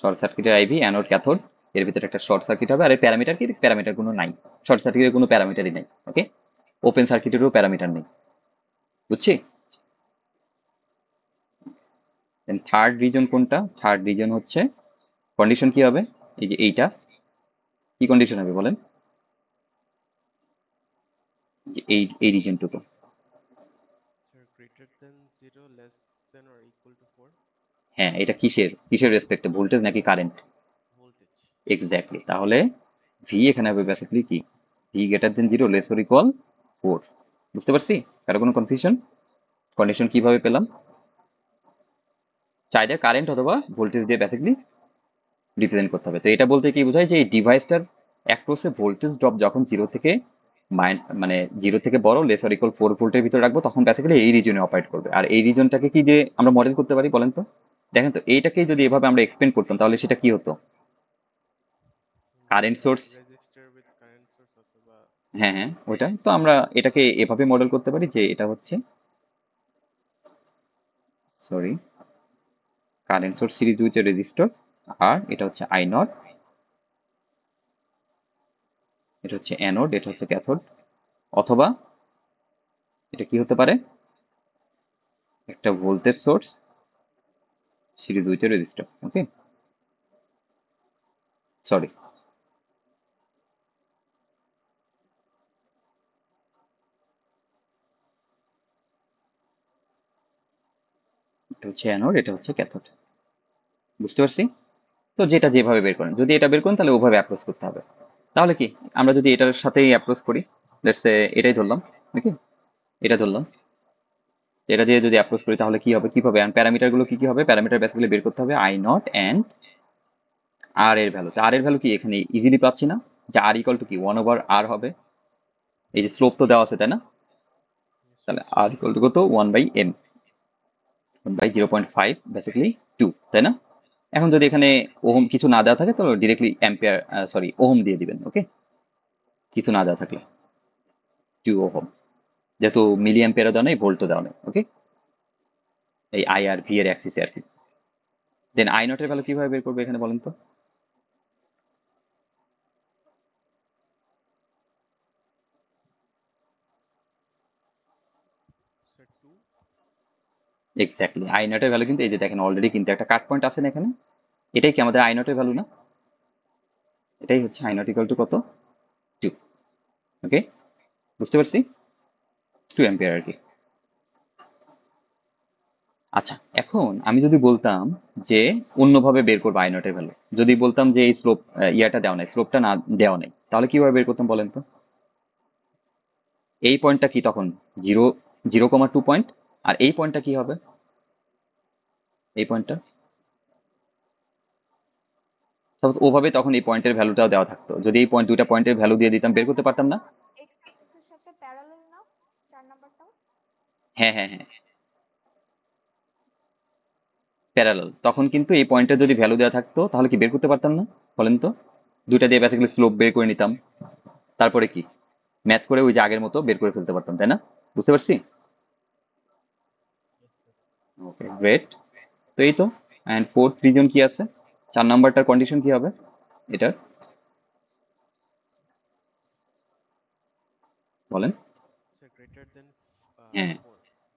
শর্ট সার্কিটের আইভি, অ্যানোড ক্যাথোড, এর ভিতরে একটা শর্ট সার্কিট হবে। আর এর প্যারামিটার কি, প্যারামিটার কোনো নাই, শর্ট সার্কিটের কোনো প্যারামিটারই নাই, ওকে। ওপেন সার্কিটেরও প্যারামিটার নেই। বুঝছি। দেন থার্ড রিজন কোনটা? থার্ড রিজন হচ্ছে কন্ডিশন কি হবে, এই যে এইটা কি কন্ডিশন হবে বলেন, যে এই রিজনটুকু। sir greater than 0, less than or equal to 4. হ্যাঁ, এটা কিসের কিসের রেসপেক্টে, ভোল্টেজ নাকি কারেন্ট? Voltage. এক্স্যাক্টলি, তাহলে ভি এখানে হবে বেসিক্যালি কি, V greater than 0 less or equal 4। বুঝতে পারছি? কারো কোনো কনফিউশন? কন্ডিশন কিভাবে পেলাম? চাইলে কারেন্ট অথবা ভোল্টেজ দিয়ে বেসিক্যালি রিপ্রেজেন্ট করতে হবে। তো এটা বলতে কি বোঝায়, যে এই ডিভাইসটার অ্যাক্রোসে ভোল্টেজ ড্রপ যখন 0 থেকে মানে 0 থেকে বড়, লেস অর ইকুয়াল 4 ভোল্টের ভিতরে রাখবো, তখন বেসিক্যালি এই রিজনে অপারেট করবে। আর এই রিজনটাকে কি যে আমরা মডেল করতে পারি বলেন তো? দেখেন তো, এইটাকেই যদি এভাবে আমরা এক্সপ্লেন করতাম তাহলে সেটা কি হতো, current source. Resistor with current source অথবা হ্যাঁ হ্যাঁ, ওইটা তো আমরা এটাকে এভাবে মডেল করতে পারি যে এটা হচ্ছে, sorry, current source series with resistor, আর এটা হচ্ছে আই নট, এটা হচ্ছে অ্যানোড, এটা হচ্ছে ক্যাথোড, অথবা এটা কি হতে পারে, একটা voltage source series with resistor. Okay, sorry, এটা হচ্ছে অ্যানোড, এটা হচ্ছে ক্যাথোড। বুঝতে পারছি? তো যেটা যেভাবে বের করেন, যদি এটা বের করেন তাহলে ওভাবে অ্যাপ্রোচ করতে হবে। তাহলে কি আমরা যদি এটার সাথেই অ্যাপ্রোচ করি, লেটস সে এটাই ধরলাম, নাকি এটা ধরলাম, এটা দিয়ে যদি অ্যাপ্রোচ করি তাহলে কি হবে, কিভাবে প্যারামিটার গুলো কি কি হবে, প্যারামিটার বেসিক্যালি বের করতে হবে আই নট অ্যান্ড আর এর ভ্যালু। আর এর ভ্যালু কি এখানে ইজিলি পাচ্ছি না, যে আর ইকুয়াল টু কি 1/r হবে, এই যে স্লোপ তো দেওয়া আছে তাই না, Yes, sir. তাহলে আর ইকুয়াল টু কত 1/m, 1/0.5 বেসিক্যালি 2, তাই না? এখন যদি এখানে ওহম কিছু না দেওয়া থাকে তাহলে ডিরেক্টলি অ্যাম্পিয়ার, সরি ওহম দিয়ে দিবেন। ওকে, কিছু না দেওয়া থাকলে 2 ওহম, যেহেতু মিলি অ্যাম্পিয়ারও দেওয়া নেই, ভোল্টও দেওয়া নেই। ওকে, এই আই আর ভি এর অ্যাক্সিসে আর কি। দেন আই নটের ভ্যালু কিভাবে বের করবে এখানে বলেন তো? Sir, 2. এক্স্যাক্টলি, আই নটের ভ্যালু কিন্তু এই যে দেখেন অলরেডি কিন্তু একটা কাট পয়েন্ট আছে না এখানে, এটাই কি আমাদের আই নটের ভ্যালু না? এটাই হচ্ছে আই নট ইকুয়াল টু কত, 2। ওকে, বুঝতে পারছি, 2 অ্যাম্পিয়ার আর কি। আচ্ছা, এখন আমি যদি বলতাম যে অন্যভাবে বের করবো আই নটের ভ্যালু, যদি বলতাম যে এই স্লোপ ইয়াটা দেওয়া নাই, স্লোপটা না দেওয়া নাই, তাহলে কিভাবে বের করতাম বলেন তো? এই পয়েন্টটা কি তখন 0, 0,2 পয়েন্ট, আর এই পয়েন্টটা কি হবে, এই পয়েন্টটা সাপোজ ওভাবে, তখন এই পয়েন্টের ভ্যালুটাও দেওয়া থাকতো, যদি এই পয়েন্ট দুইটা পয়েন্টের ভ্যালু দিয়ে দিতাম বের করতে পারতাম না? এক্স অ্যাক্সিসের সাথে প্যারালাল না 4 নাম্বারটা? হ্যাঁ হ্যাঁ হ্যাঁ, প্যারালাল, তখন কিন্তু এই পয়েন্টের যদি ভ্যালু দেওয়া থাকতো তাহলে কি বের করতে পারতাম না বলেন তো? দুইটা দিয়ে বেসিক্যালি স্লোপ বের করে নিতাম, তারপরে কি ম্যাথ করে ওই যে আগের মতো বের করে ফেলতে পারতাম, তাই না? বুঝতে পারছি? Yes, sir. ওকে, গ্রেট। তো এই তো, অ্যান্ড ফোর্থ রিজন কি আছে, 4 নাম্বারটার কন্ডিশন কি হবে এটার, বলেন? Sir, greater than হ্যাঁ,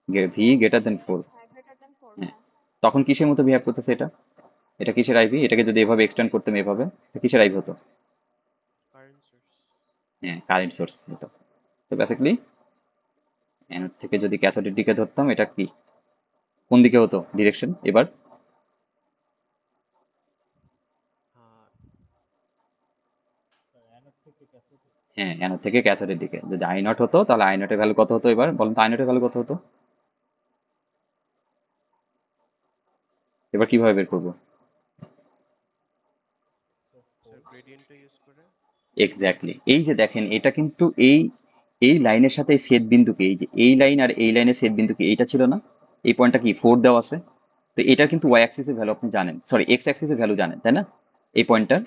4. V greater than 4। হ্যাঁ, গ্রেটার দ্যান 4, হ্যাঁ, হ্যাঁ। তখন কিসের মতো বিহেভ করতেছে এটা, এটা কিসের আইভি, এটাকে যদি এভাবে এক্সটেন্ড করতাম এভাবে, এটা কিসের আইভি হতো? Current source. হ্যাঁ, কারেন্ট সোর্স হতো। তো বেসিক্যালি অ্যানোড থেকে যদি ক্যাথোডের দিকে ধরতাম, এটা কি কোন দিকে হতো ডিরেকশন এবার? Uh, Sir, anode থেকে cathode হ্যাঁ, অ্যানোড থেকে ক্যাথোডের দিকে। যদি আই নট হতো তাহলে আই নটের ভ্যালু কত হতো এবার বলেন তো, আই নটের ভ্যালু কত হতো? এবার কিভাবে বের করবো? sir, sir, 4. gradient use করে. এক্স্যাক্টলি, এই যে দেখেন এটা কিন্তু এই এই লাইনের সাথে এই ছেদ বিন্দুকে, এই যে এই লাইন আর এই লাইনের ছেদ বিন্দুকে, এইটা ছিল না, এই পয়েন্টটা কি 4 দেওয়া আছে, তো এটা কিন্তু ওয়াই অ্যাক্সিসের ভ্যালু আপনি জানেন, সরি এক্স অ্যাক্সিসের ভ্যালু জানেন তাই না, এই পয়েন্টটার,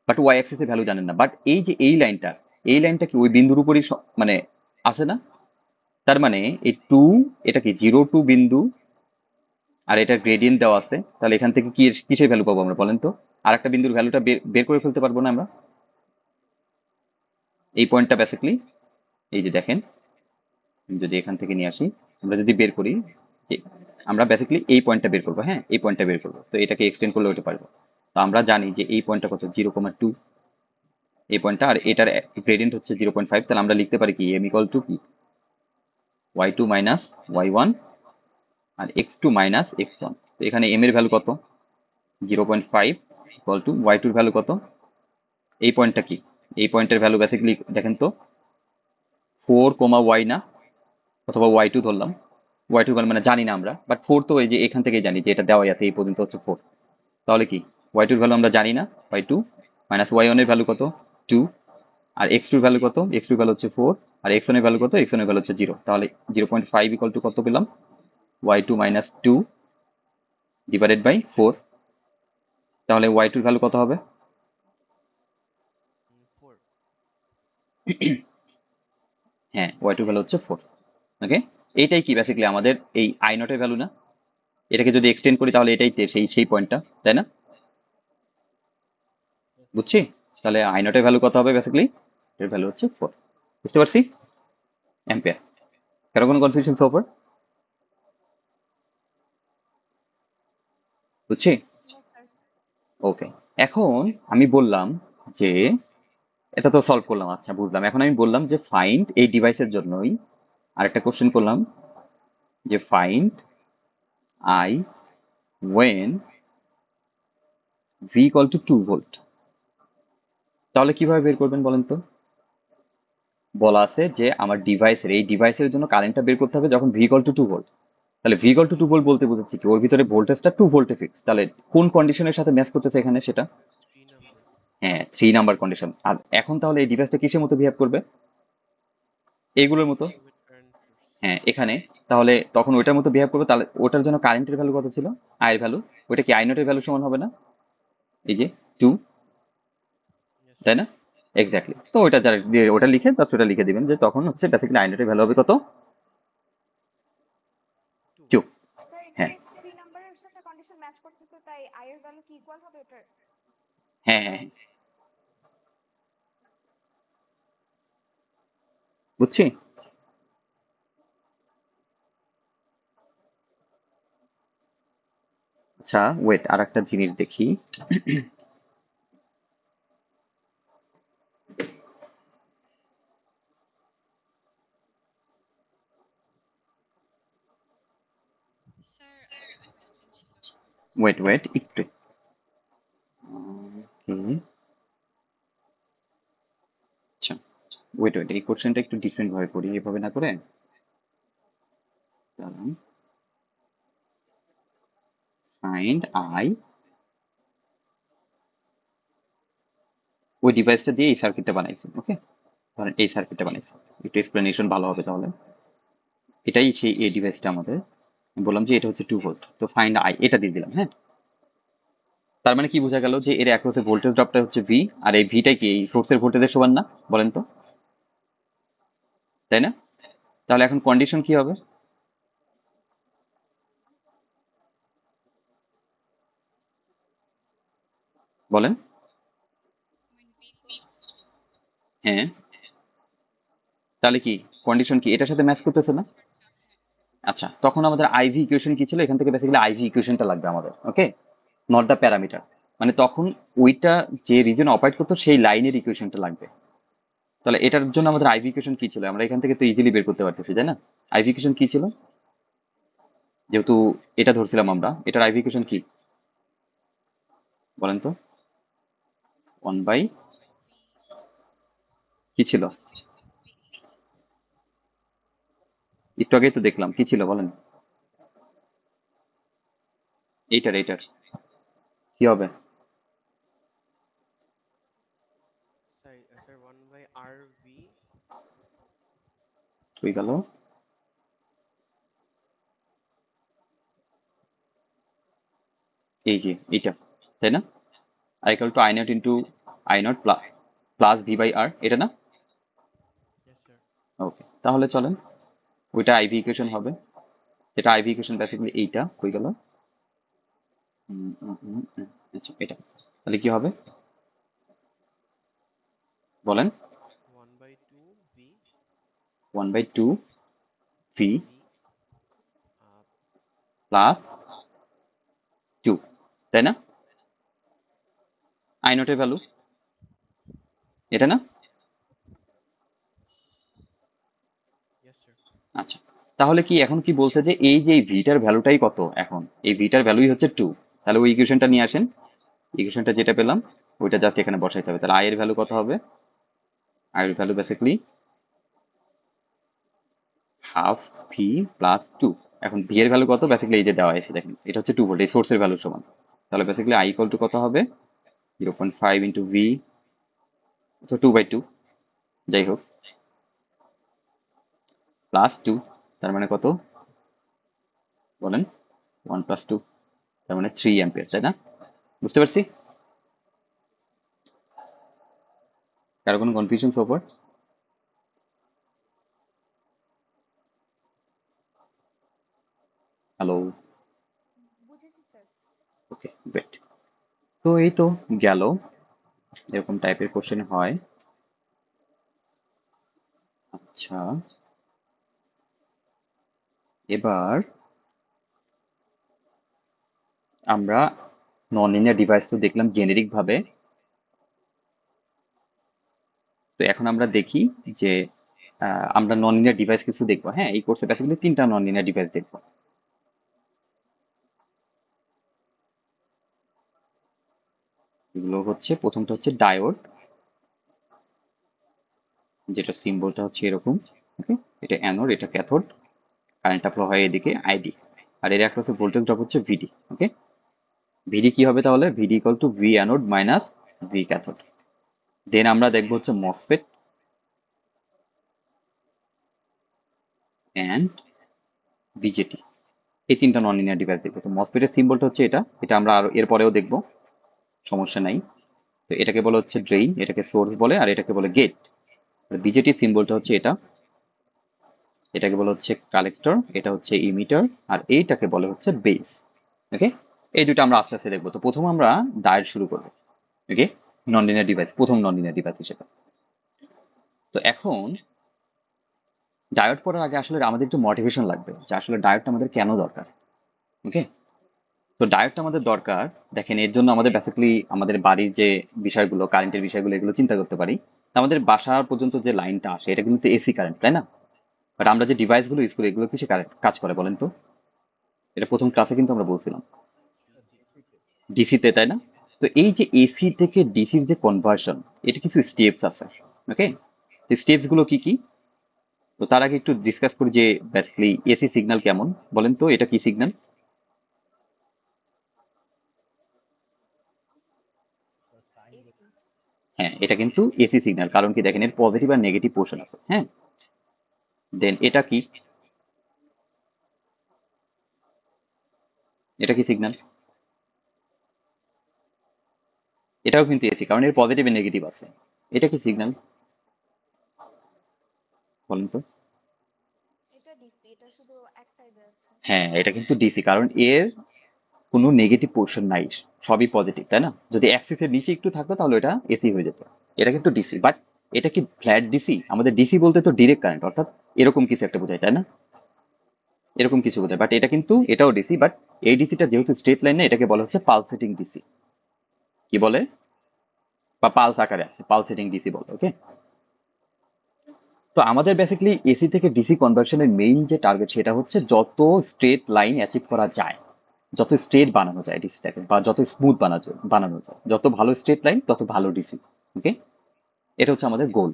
বাট ওয়াই অ্যাক্সিসের ভ্যালু জানেন না। বাট এই যে এই লাইনটা, এই লাইনটা কি ওই বিন্দুর উপরই মানে আছে না, তার মানে এই 2, এটা কি 0 2 বিন্দু, আর এটা গ্রেডিয়েন্ট দেওয়া আছে, তাহলে এখান থেকে কি কিসের ভ্যালু পাবো আমরা বলেন তো? আর একটা বিন্দুর ভ্যালুটা বের করে ফেলতে পারবো না আমরা? এই পয়েন্টটা বেসিক্যালি, এই যে দেখেন, যদি এখান থেকে নিয়ে আসি, আমরা যদি বের করি যে আমরা বেসিক্যালি এই পয়েন্টটা বের করবো, হ্যাঁ এই পয়েন্টটা বের করবো, তো এটাকে এক্সটেন্ড করলে ওইটা পারবো। তো আমরা জানি যে এই পয়েন্টটা কত 0,2, এই পয়েন্টটা, আর এটার গ্রেডিয়েন্ট হচ্ছে 0.5, তাহলে আমরা লিখতে পারি কি এম ইকুয়াল টু কি y2 মাইনাস y1 আর x2 মাইনাস x1। তো এখানে m এর ভ্যালু কত 0.5 ইকুয়াল টু y2 এর ভ্যালু কত, এই পয়েন্টটা কি, এই পয়েন্টের ভ্যালু বেসিক্যালি দেখেন তো 4, y না, অথবা y2 ধরলাম, y2 মানে জানি না আমরা, বাট 4 তো এই যে এখান থেকেই জানি যে এটা দেওয়াই আছে এই পর্যন্ত হচ্ছে 4, তাহলে কি y2 এর ভ্যালু আমরা জানি না, y2 মাইনাস y1 এর ভ্যালু কত 2, আর x2 এর ভ্যালু কত, x2 এর ভ্যালু হচ্ছে 4, আর x1 এর ভ্যালু কত, x1 এর ভ্যালু হচ্ছে 0, তাহলে 0.5 ইকুয়াল টু কত পেলাম, y2 মাইনাস 2 ডিভাইডেড বাই 4, তাহলে y2 এর ভ্যালু কত হবে? 4. হ্যাঁ, y2 ভ্যালু হচ্ছে 4। ওকে, এইটাই কি বেসিক্যালি আমাদের এই আই নটের ভ্যালু না, এটাকে যদি এক্সটেন্ড করি তাহলে এটাই সেই সেই পয়েন্টটা, তাই না? বুঝছি। তাহলে আই নটের ভ্যালু কত হবে বেসিক্যালি? এর ভ্যালু হচ্ছে 4। বুঝতে পারছি? অ্যাম্পিয়ার। কারো কোনো কনফিউশন সো ফার? বুঝছি। No sir. ওকে, এখন আমি বললাম যে এটা তো সলভ করলাম, আচ্ছা বুঝলাম। এখন আমি বললাম যে ফাইন্ড এই ডিভাইসের জন্যই আরেকটা কোশ্চেন করলাম যে find I when V equal to 2 volt. তাহলে কিভাবে বের করবেন বলেন তো? বলা আছে যে আমার ডিভাইসের এই ডিভাইসের জন্য কারেন্টটা বের করতে হবে যখন ভি ইকুয়াল টু 2 ভোল্ট। তাহলে ভি ইকুয়াল টু 2 ভোল্ট বলতে বোঝাচ্ছি কি ওর ভিতরে ভোল্টেজটা 2 ভোল্টে ফিক্স। তাহলে কোন কন্ডিশনের সাথে ম্যাচ করতেছে এখানে সেটা? 3 number. হ্যাঁ, 3 নাম্বার কন্ডিশন। আর এখন তাহলে এই ডিভাইসটা কিসের মতো বিহেভ করবে? এইগুলোর মতো। DC with current source. হ্যাঁ, এখানে তাহলে তখন ওইটার মতো বিহেভ করবে। তাহলে ওটার জন্য কারেন্টের ভ্যালু কত ছিল? আই এর ভ্যালু। ওইটা কি আই নটের ভ্যালু সমান হবে না? এই যে 2, Yes, তাই sir. না? এক্স্যাক্টলি। তো ওইটা যারা ওটা লিখে জাস্ট ওটা লিখে দিবেন যে তখন হচ্ছে বেসিক্যালি আই নটের ভ্যালু হবে কত? 2. 2। স্যার হ্যাঁ এখানে 3 নাম্বারের সাথে কন্ডিশন ম্যাচ করতেছে, তাই আই এর ভ্যালু কি ইকুয়াল হবে এটার? হ্যাঁ হ্যাঁ হ্যাঁ। বুঝছি। আচ্ছা ওয়েট, আর একটা জিনিস দেখি। ওয়েট ওয়েট একটু। Okay, আচ্ছা ওয়েট ওয়েট, এই কোশ্চেনটা একটু ডিফারেন্ট ভাবে করি, এভাবে না করে। ফাইন্ড আই, ওই ডিভাইসটা দিয়ে এই সার্কিটটা বানাইছি। ওকে, ধরেন এই সার্কিটটা বানাইছি, একটু এক্সপ্লেনেশন ভালো হবে তাহলে। এটাই সেই এই ডিভাইসটা আমাদের। আমি বললাম যে এটা হচ্ছে 2 ভোল্ট, তো ফাইন্ড আই এটা দিয়ে দিলাম। হ্যাঁ, তার মানে কি বোঝা গেল যে এর অ্যাক্রসের ভোল্টেজ ড্রপটা হচ্ছে ভি, আর এই ভিটা কি এই সোর্সের ভোল্টেজের সমান না বলেন তো, তাই না? তাহলে এখন কন্ডিশন কি হবে বলেন? হ্যাঁ, তাহলে কি কন্ডিশন কি এটার সাথে ম্যাচ করতেছে না? আচ্ছা, তখন আমাদের আইভি ইকুয়েশন কি ছিল? এখান থেকে বেসিক্যালি আইভি ইকুয়েশনটা লাগবে আমাদের। ওকে, নট দ্য প্যারামিটার। মানে তখন ওইটা যে রিজন অপারেট করতো সেই লাইনের ইকুয়েশনটা লাগবে। তাহলে এটার জন্য আমাদের আইভি ইকুয়েশন কি ছিল? আমরা এখান থেকে তো ইজিলি বের করতে পারতেছি, তাই না? আইভি ইকুয়েশন কি ছিল? যেহেতু এটা ধরছিলাম আমরা, এটার আইভি ইকুয়েশন কি বলেন তো? 1 বাই কি ছিল? একটু আগেই তো দেখলাম কি ছিল বলেন। এইটার এইটার কি হবে? Sir, 1 by RV. তুই গেল এই যে এইটা, তাই না? I equal to I not into I not plus V by R, এটা না? Yes, sir. ওকে, তাহলে চলেন ওইটা আইভি ইকুয়েশন হবে। যেটা আইভি ইকুয়েশন বেসিক্যালি এইটা হয়ে গেল। আচ্ছা এটা তাহলে কি হবে বলেন? 1 by 2 V 1 by 2 V V uh, plus 2, তাই না? আই নটের ভ্যালু এটা না? yes, sir. আচ্ছা, তাহলে কি এখন কি বলছে যে এই যে ভিটার ভ্যালুটাই কত? এখন এই ভিটার ভ্যালুই হচ্ছে 2। তাহলে ওই ইকুয়েশনটা নিয়ে আসেন। ইকুয়েশনটা যেটা পেলাম ওইটা জাস্ট এখানে বসাইতে হবে। তাহলে আই এর ভ্যালু কত হবে? আই এর value basically half V plus 2। এখন ভি এর ভ্যালু কত? বেসিক্যালি এই যে দেওয়া আছে দেখেন, এটা হচ্ছে 2 ভোল্ট, এই সোর্সের ভ্যালু সমান। তাহলে বেসিক্যালি আই ইকুয়াল টু কত হবে? 0.5 ইন্টু ভি, তো 2/2 যাই হোক, প্লাস 2, তার মানে কত বলেন? 1 প্লাস 2, তার মানে 3 অ্যাম্পিয়ার, তাই না? বুঝতে পারছি? কারো কোনো কনফিউশন ওপর? হ্যালো? এই তো গেল, এরকম টাইপের কোশ্চেন হয়। আচ্ছা, এবার আমরা নন লিনিয়ার ডিভাইস তো দেখলাম জেনেরিক ভাবে। তো এখন আমরা দেখি যে আমরা নন লিনিয়ার ডিভাইস কিছু দেখবো। হ্যাঁ, এই কোর্সে বেসিক্যালি 3টা নন লিনিয়ার ডিভাইস দেখবো। এগুলো হচ্ছে, প্রথমটা হচ্ছে ডায়োড, যেটা সিম্বলটা হচ্ছে এরকম। ওকে, এটা অ্যানোড, এটা ক্যাথোড, কারেন্ট ফ্লো হয় এদিকে আইডি, আর এর একটা হচ্ছে ভোল্টেজ ড্রপ হচ্ছে ভিডি। ওকে, ভিডি কি হবে তাহলে? VD equal to V anode minus V cathode. Then আমরা দেখবো হচ্ছে মসফেট অ্যান্ড বিজেটি, এই 3টা নন লিনিয়ার ডিভাইস দেখবো। তো মসফেটের সিম্বলটা হচ্ছে এটা, এটা আমরা আরো এর পরেও দেখবো, সমস্যা নাই। তো এটাকে বলে হচ্ছে ড্রেইন, এটাকে সোর্স বলে, আর এটাকে বলে গেট। বিজেটির সিম্বলটা হচ্ছে এটা, এটাকে বলে হচ্ছে কালেক্টর, এটা হচ্ছে ইমিটার, আর এইটাকে বলে হচ্ছে বেস। ওকে, এই দুটো আমরা আস্তে আস্তে দেখবো। তো প্রথম আমরা ডায়োড শুরু করবো। ওকে, নন লিনিয়ার ডিভাইস, প্রথম নন লিনিয়ার ডিভাইস হিসেবে। তো এখন ডায়োড পড়ার আগে আসলে আমাদের একটু মোটিভেশন লাগবে যে আসলে ডায়োডটা আমাদের কেন দরকার। ওকে, তো ডায়োডটা আমাদের দরকার, দেখেন এর জন্য আমাদের বেসিক্যালি আমাদের বাড়ির যে বিষয়গুলো, কারেন্টের বিষয়গুলো, এগুলো চিন্তা করতে পারি। আমাদের বাসা পর্যন্ত যে লাইনটা আসে এটা কিন্তু এসি কারেন্ট, তাই না? বাট আমরা যে ডিভাইসগুলো ইউজ করি এগুলো কিসে কাজ করে বলেন তো? এটা প্রথম ক্লাসে কিন্তু আমরা বলছিলাম ডিসিতে। ডিসিতে, তাই না? তো এই যে এসি থেকে ডিসির যে কনভার্সন, এটা কিছু স্টেপস আছে। ওকে, স্টেপস গুলো কি কি? তো তার আগে একটু ডিসকাস করি যে বেসিক্যালি এসি সিগন্যাল কেমন, বলেন তো এটা কি সিগন্যাল? Sign AC. হ্যাঁ, এটা কিন্তু এসি সিগন্যাল, কারণ কি দেখেন এর পজিটিভ আর নেগেটিভ পোর্শন আছে। হ্যাঁ, দেন এটা কি? এটা কি সিগন্যাল? এটাও কিন্তু এসি, কারণ এর পজিটিভ আর নেগেটিভ আছে। এটা কি সিগন্যাল বলেন তো? এটা ডিসি, এটা শুধু এক সাইডে আছে। হ্যাঁ, এটা কিন্তু ডিসি, কারণ এর কোনো নেগেটিভ পোর্শন নাই, সবই পজিটিভ, তাই না? যদি অ্যাক্সিসের নিচে একটু থাকতো তাহলে এটা এসি হয়ে যেত। এটা কিন্তু ডিসি, বাট এটা কি ফ্ল্যাট ডিসি? আমাদের ডিসি বলতে তো ডিরেক্ট কারেন্ট, অর্থাৎ এরকম কিছু একটা বোঝায়, তাই না? এরকম কিছু বোঝায়, বাট এটা কিন্তু এটাও ডিসি, বাট এই ডিসিটা যেহেতু স্ট্রেট লাইন না, এটাকে বলা হচ্ছে পালসেটিং ডিসি। কি বলে? বা পালস আকারে আছে, পালসেটিং ডিসি বলে। ওকে, তো আমাদের বেসিক্যালি এসি থেকে ডিসি কনভার্সনের মেইন যে টার্গেট সেটা হচ্ছে যত স্ট্রেট লাইন অ্যাচিভ করা যায়, যত স্ট্রেট বানানো যায় ডিসিটাকে, বা যত স্মুথ বানানো যায়, যত ভালো স্ট্রেট লাইন তত ভালো ডিসি। ওকে, এটা হচ্ছে আমাদের গোল।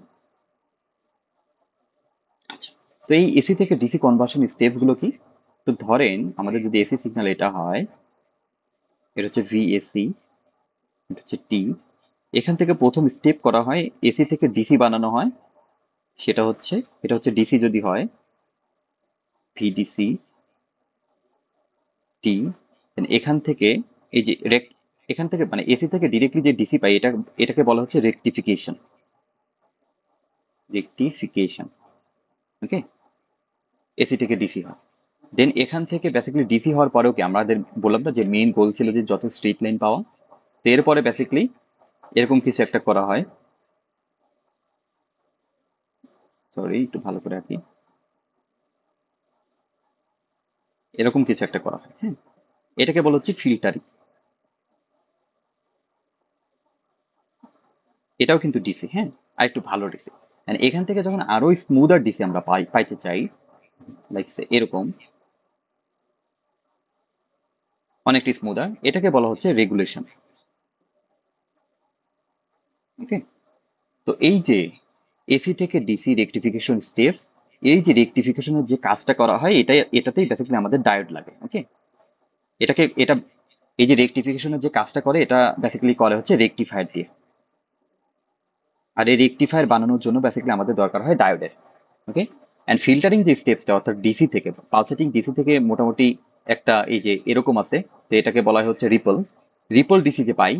আচ্ছা, তো এই এসি থেকে ডিসি কনভার্সন স্টেপস গুলো কি? তো ধরেন আমাদের যদি এসি সিগন্যাল এটা হয়, এটা হচ্ছে ভিএসি, এটা হচ্ছে টি। এখান থেকে প্রথম স্টেপ করা হয় এসি থেকে ডিসি বানানো হয়, সেটা হচ্ছে, এটা হচ্ছে ডিসি যদি হয় ভিডিসি টি। এখান থেকে এই যে এখান থেকে মানে এসি থেকে ডিরেক্টলি যে ডিসি পাই, এটাকে বলা হচ্ছে রেকটিফিকেশন। রেকটিফিকেশন। ওকে, এসি থেকে ডিসি হয়। দেন এখান থেকে বেসিক্যালি ডিসি হওয়ার পরেও কি আমাদের বললাম না যে মেইন গোল ছিল যে যত স্ট্রিট লাইন পাওয়া। তো এরপরে বেসিক্যালি এরকম কিছু একটা করা হয়, সরি একটু ভালো করে আঁকি, এরকম কিছু একটা করা হয়। হ্যাঁ, এটাকে বলা হচ্ছে ফিল্টারিং। এটাও কিন্তু ডিসি, হ্যাঁ, আর একটু ভালো ডিসি। এখান থেকে যখন আরো স্মুদার ডিসি আমরা পাইতে চাই, লাইক এরকম অনেকটি স্মুদার, এটাকে বলা হচ্ছে রেগুলেশন। ওকে, তো এই যে এসি থেকে ডিসি রেকটিফিকেশন স্টেপস, এই যে রেকটিফিকেশনের যে কাজটা করা হয় এটাতেই বেসিক্যালি আমাদের ডায়োড লাগে। ওকে, এটা এই যে রেকটিফিকেশনের যে কাজটা করে এটা বেসিক্যালি করে হচ্ছে রেকটিফায়ার দিয়ে। আর এই রেকটিফায়ার বানানোর জন্য বেসিক্যালি আমাদের দরকার হয় ডায়োডের। ওকে, অ্যান্ড ফিল্টারিং যে স্টেপসটা অর্থাৎ ডিসি থেকে, পালসেটিং ডিসি থেকে মোটামুটি একটা এই যে এরকম আছে, তো এটাকে বলা হয় হচ্ছে রিপল। রিপল ডিসি যে পাই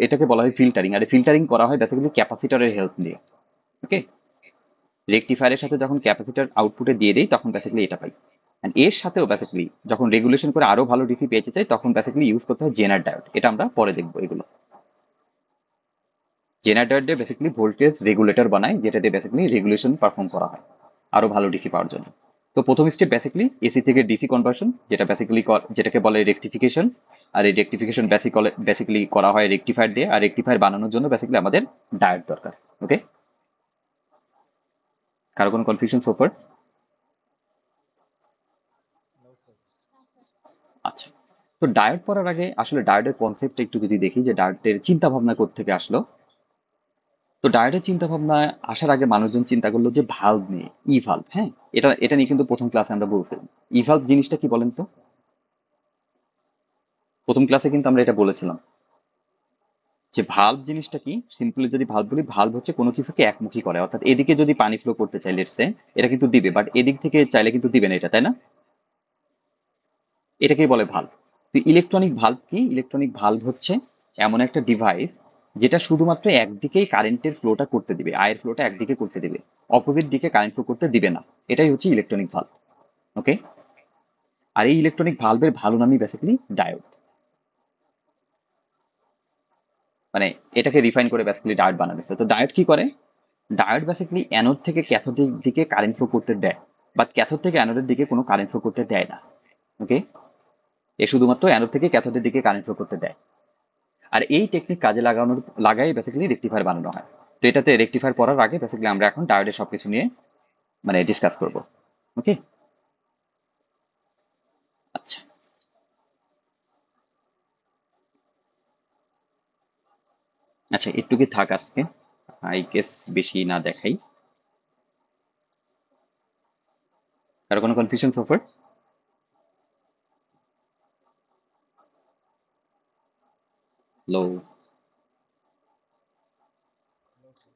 এটাকে বলা হয় ফিল্টারিং, আর ফিল্টারিং করা হয় বেসিক্যালি ক্যাপাসিটরের হেল্প দিয়ে। ওকে, রেকটিফায়ারের সাথে যখন ক্যাপাসিটর আউটপুটে দিয়ে দেই তখন বেসিক্যালি এটা পাই। And এর সাথেও বেসিক্যালি যখন রেগুলেশন করে আরো ভালো ডিসি পেতে চাই তখন বেসিক্যালি ইউজ করতে হয় জেনার ডায়োড। এটা আমরা পরে দেখবো এগুলো। জেনার ডায়োড দিয়ে বেসিক্যালি ভোল্টেজ রেগুলেটর বানায়, যেটা দিয়ে বেসিক্যালি রেগুলেশন পারফর্ম করা হয় আরো ভালো ডিসি পাওয়ার জন্য। তো প্রথম স্টেপ বেসিক্যালি এসি থেকে ডিসি কনভার্সন, যেটা বেসিক্যালি যেটাকে বলে রেকটিফিকেশন। আর এই রেকটিফিকেশন বেসিক্যালি করা হয় রেকটিফায়ার দিয়ে, আর রেকটিফায়ার বানানোর জন্য বেসিক্যালি আমাদের ডায়োড দরকার। ওকে, কারো কোনো কনফিউশন সোফার? No, sir. না স্যার। আচ্ছা, তো ডায়োড পড়ার আগে আসলে ডায়োডের কনসেপ্টটা একটু যদি দেখি যে ডায়োডের চিন্তা ভাবনা কোত্থেকে আসলো। তো ডায়োডের চিন্তা ভাবনা আসার আগে মানুষজন চিন্তা করলো যে ভালভ নিয়ে, ই ভালভ। হ্যাঁ, এটা এটা নিয়ে কিন্তু প্রথম ক্লাসে আমরা বলছিলাম। ই ভালভ জিনিসটা কি বলেন তো? প্রথম ক্লাসে কিন্তু আমরা এটা বলেছিলাম যে ভালভ জিনিসটা কি। সিম্পলি যদি ভালভ বলি, ভালভ হচ্ছে কোনো কিছুকে একমুখী করে, অর্থাৎ এদিকে যদি পানি ফ্লো করতে চাই লেটসে, এটা কিন্তু দিবে, বাট এদিক থেকে চাইলে কিন্তু দিবে না এটা, তাই না? এটাকেই বলে ভালভ। তো ইলেকট্রনিক ভালভ কি? ইলেকট্রনিক ভালভ হচ্ছে এমন একটা ডিভাইস যেটা শুধুমাত্র একদিকেই কারেন্টের ফ্লোটা করতে দিবে, আয়ের ফ্লোটা একদিকে করতে দিবে, অপোজিট দিকে কারেন্ট ফ্লো করতে দিবে না। এটাই হচ্ছে ইলেকট্রনিক ভালভ। ওকে, আর এই ইলেকট্রনিক ভালভের ভালো নামই বেসিক্যালি ডায়োড। মানে এটাকে রিফাইন করে বেসিক্যালি ডায়োড বানানো হয়েছে। তো ডায়োড কি করে? ডায়োড বেসিক্যালি অ্যানোড থেকে ক্যাথোডের দিকে কারেন্ট ফ্লো করতে দেয়, বাট ক্যাথোড থেকে অ্যানোডের দিকে কোনো কারেন্ট ফ্লো করতে দেয় না। ওকে, এ শুধুমাত্র অ্যানোড থেকে ক্যাথোডের দিকে কারেন্ট ফ্লো করতে দেয়। আর এই টেকনিক কাজে লাগাই বেসিক্যালি রেকটিফায়ার বানানো হয়। তো এটাতে রেকটিফায়ার পড়ার আগে বেসিক্যালি আমরা এখন ডায়োডের সবকিছু নিয়ে মানে ডিসকাস করব। ওকে, আচ্ছা, আচ্ছা একটু কি থাক আজকে, আই গেস বেশি না দেখাই। কারো কোনো কনফিউশন সোফার? লো? No, sir.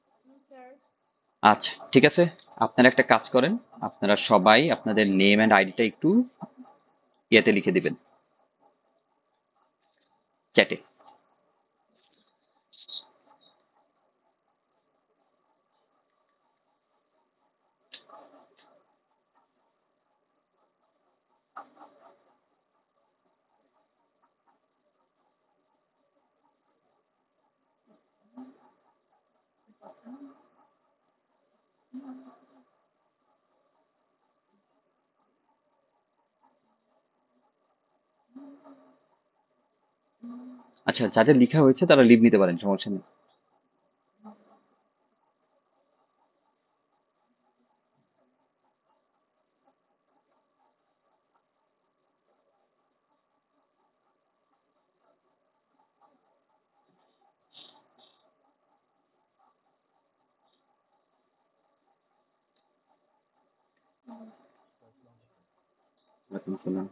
স্যার। আচ্ছা ঠিক আছে, আপনারা একটা কাজ করেন, আপনারা সবাই আপনাদের নেম অ্যান্ড আইডিটা একটু ইয়েতে লিখে দিবেন, চ্যাটে। আচ্ছা, যাদের লেখা হয়েছে তারা লিভ নিতে পারেন, সমস্যা নেই। Sir, no, sir. ওয়ালাইকুম আসসালাম।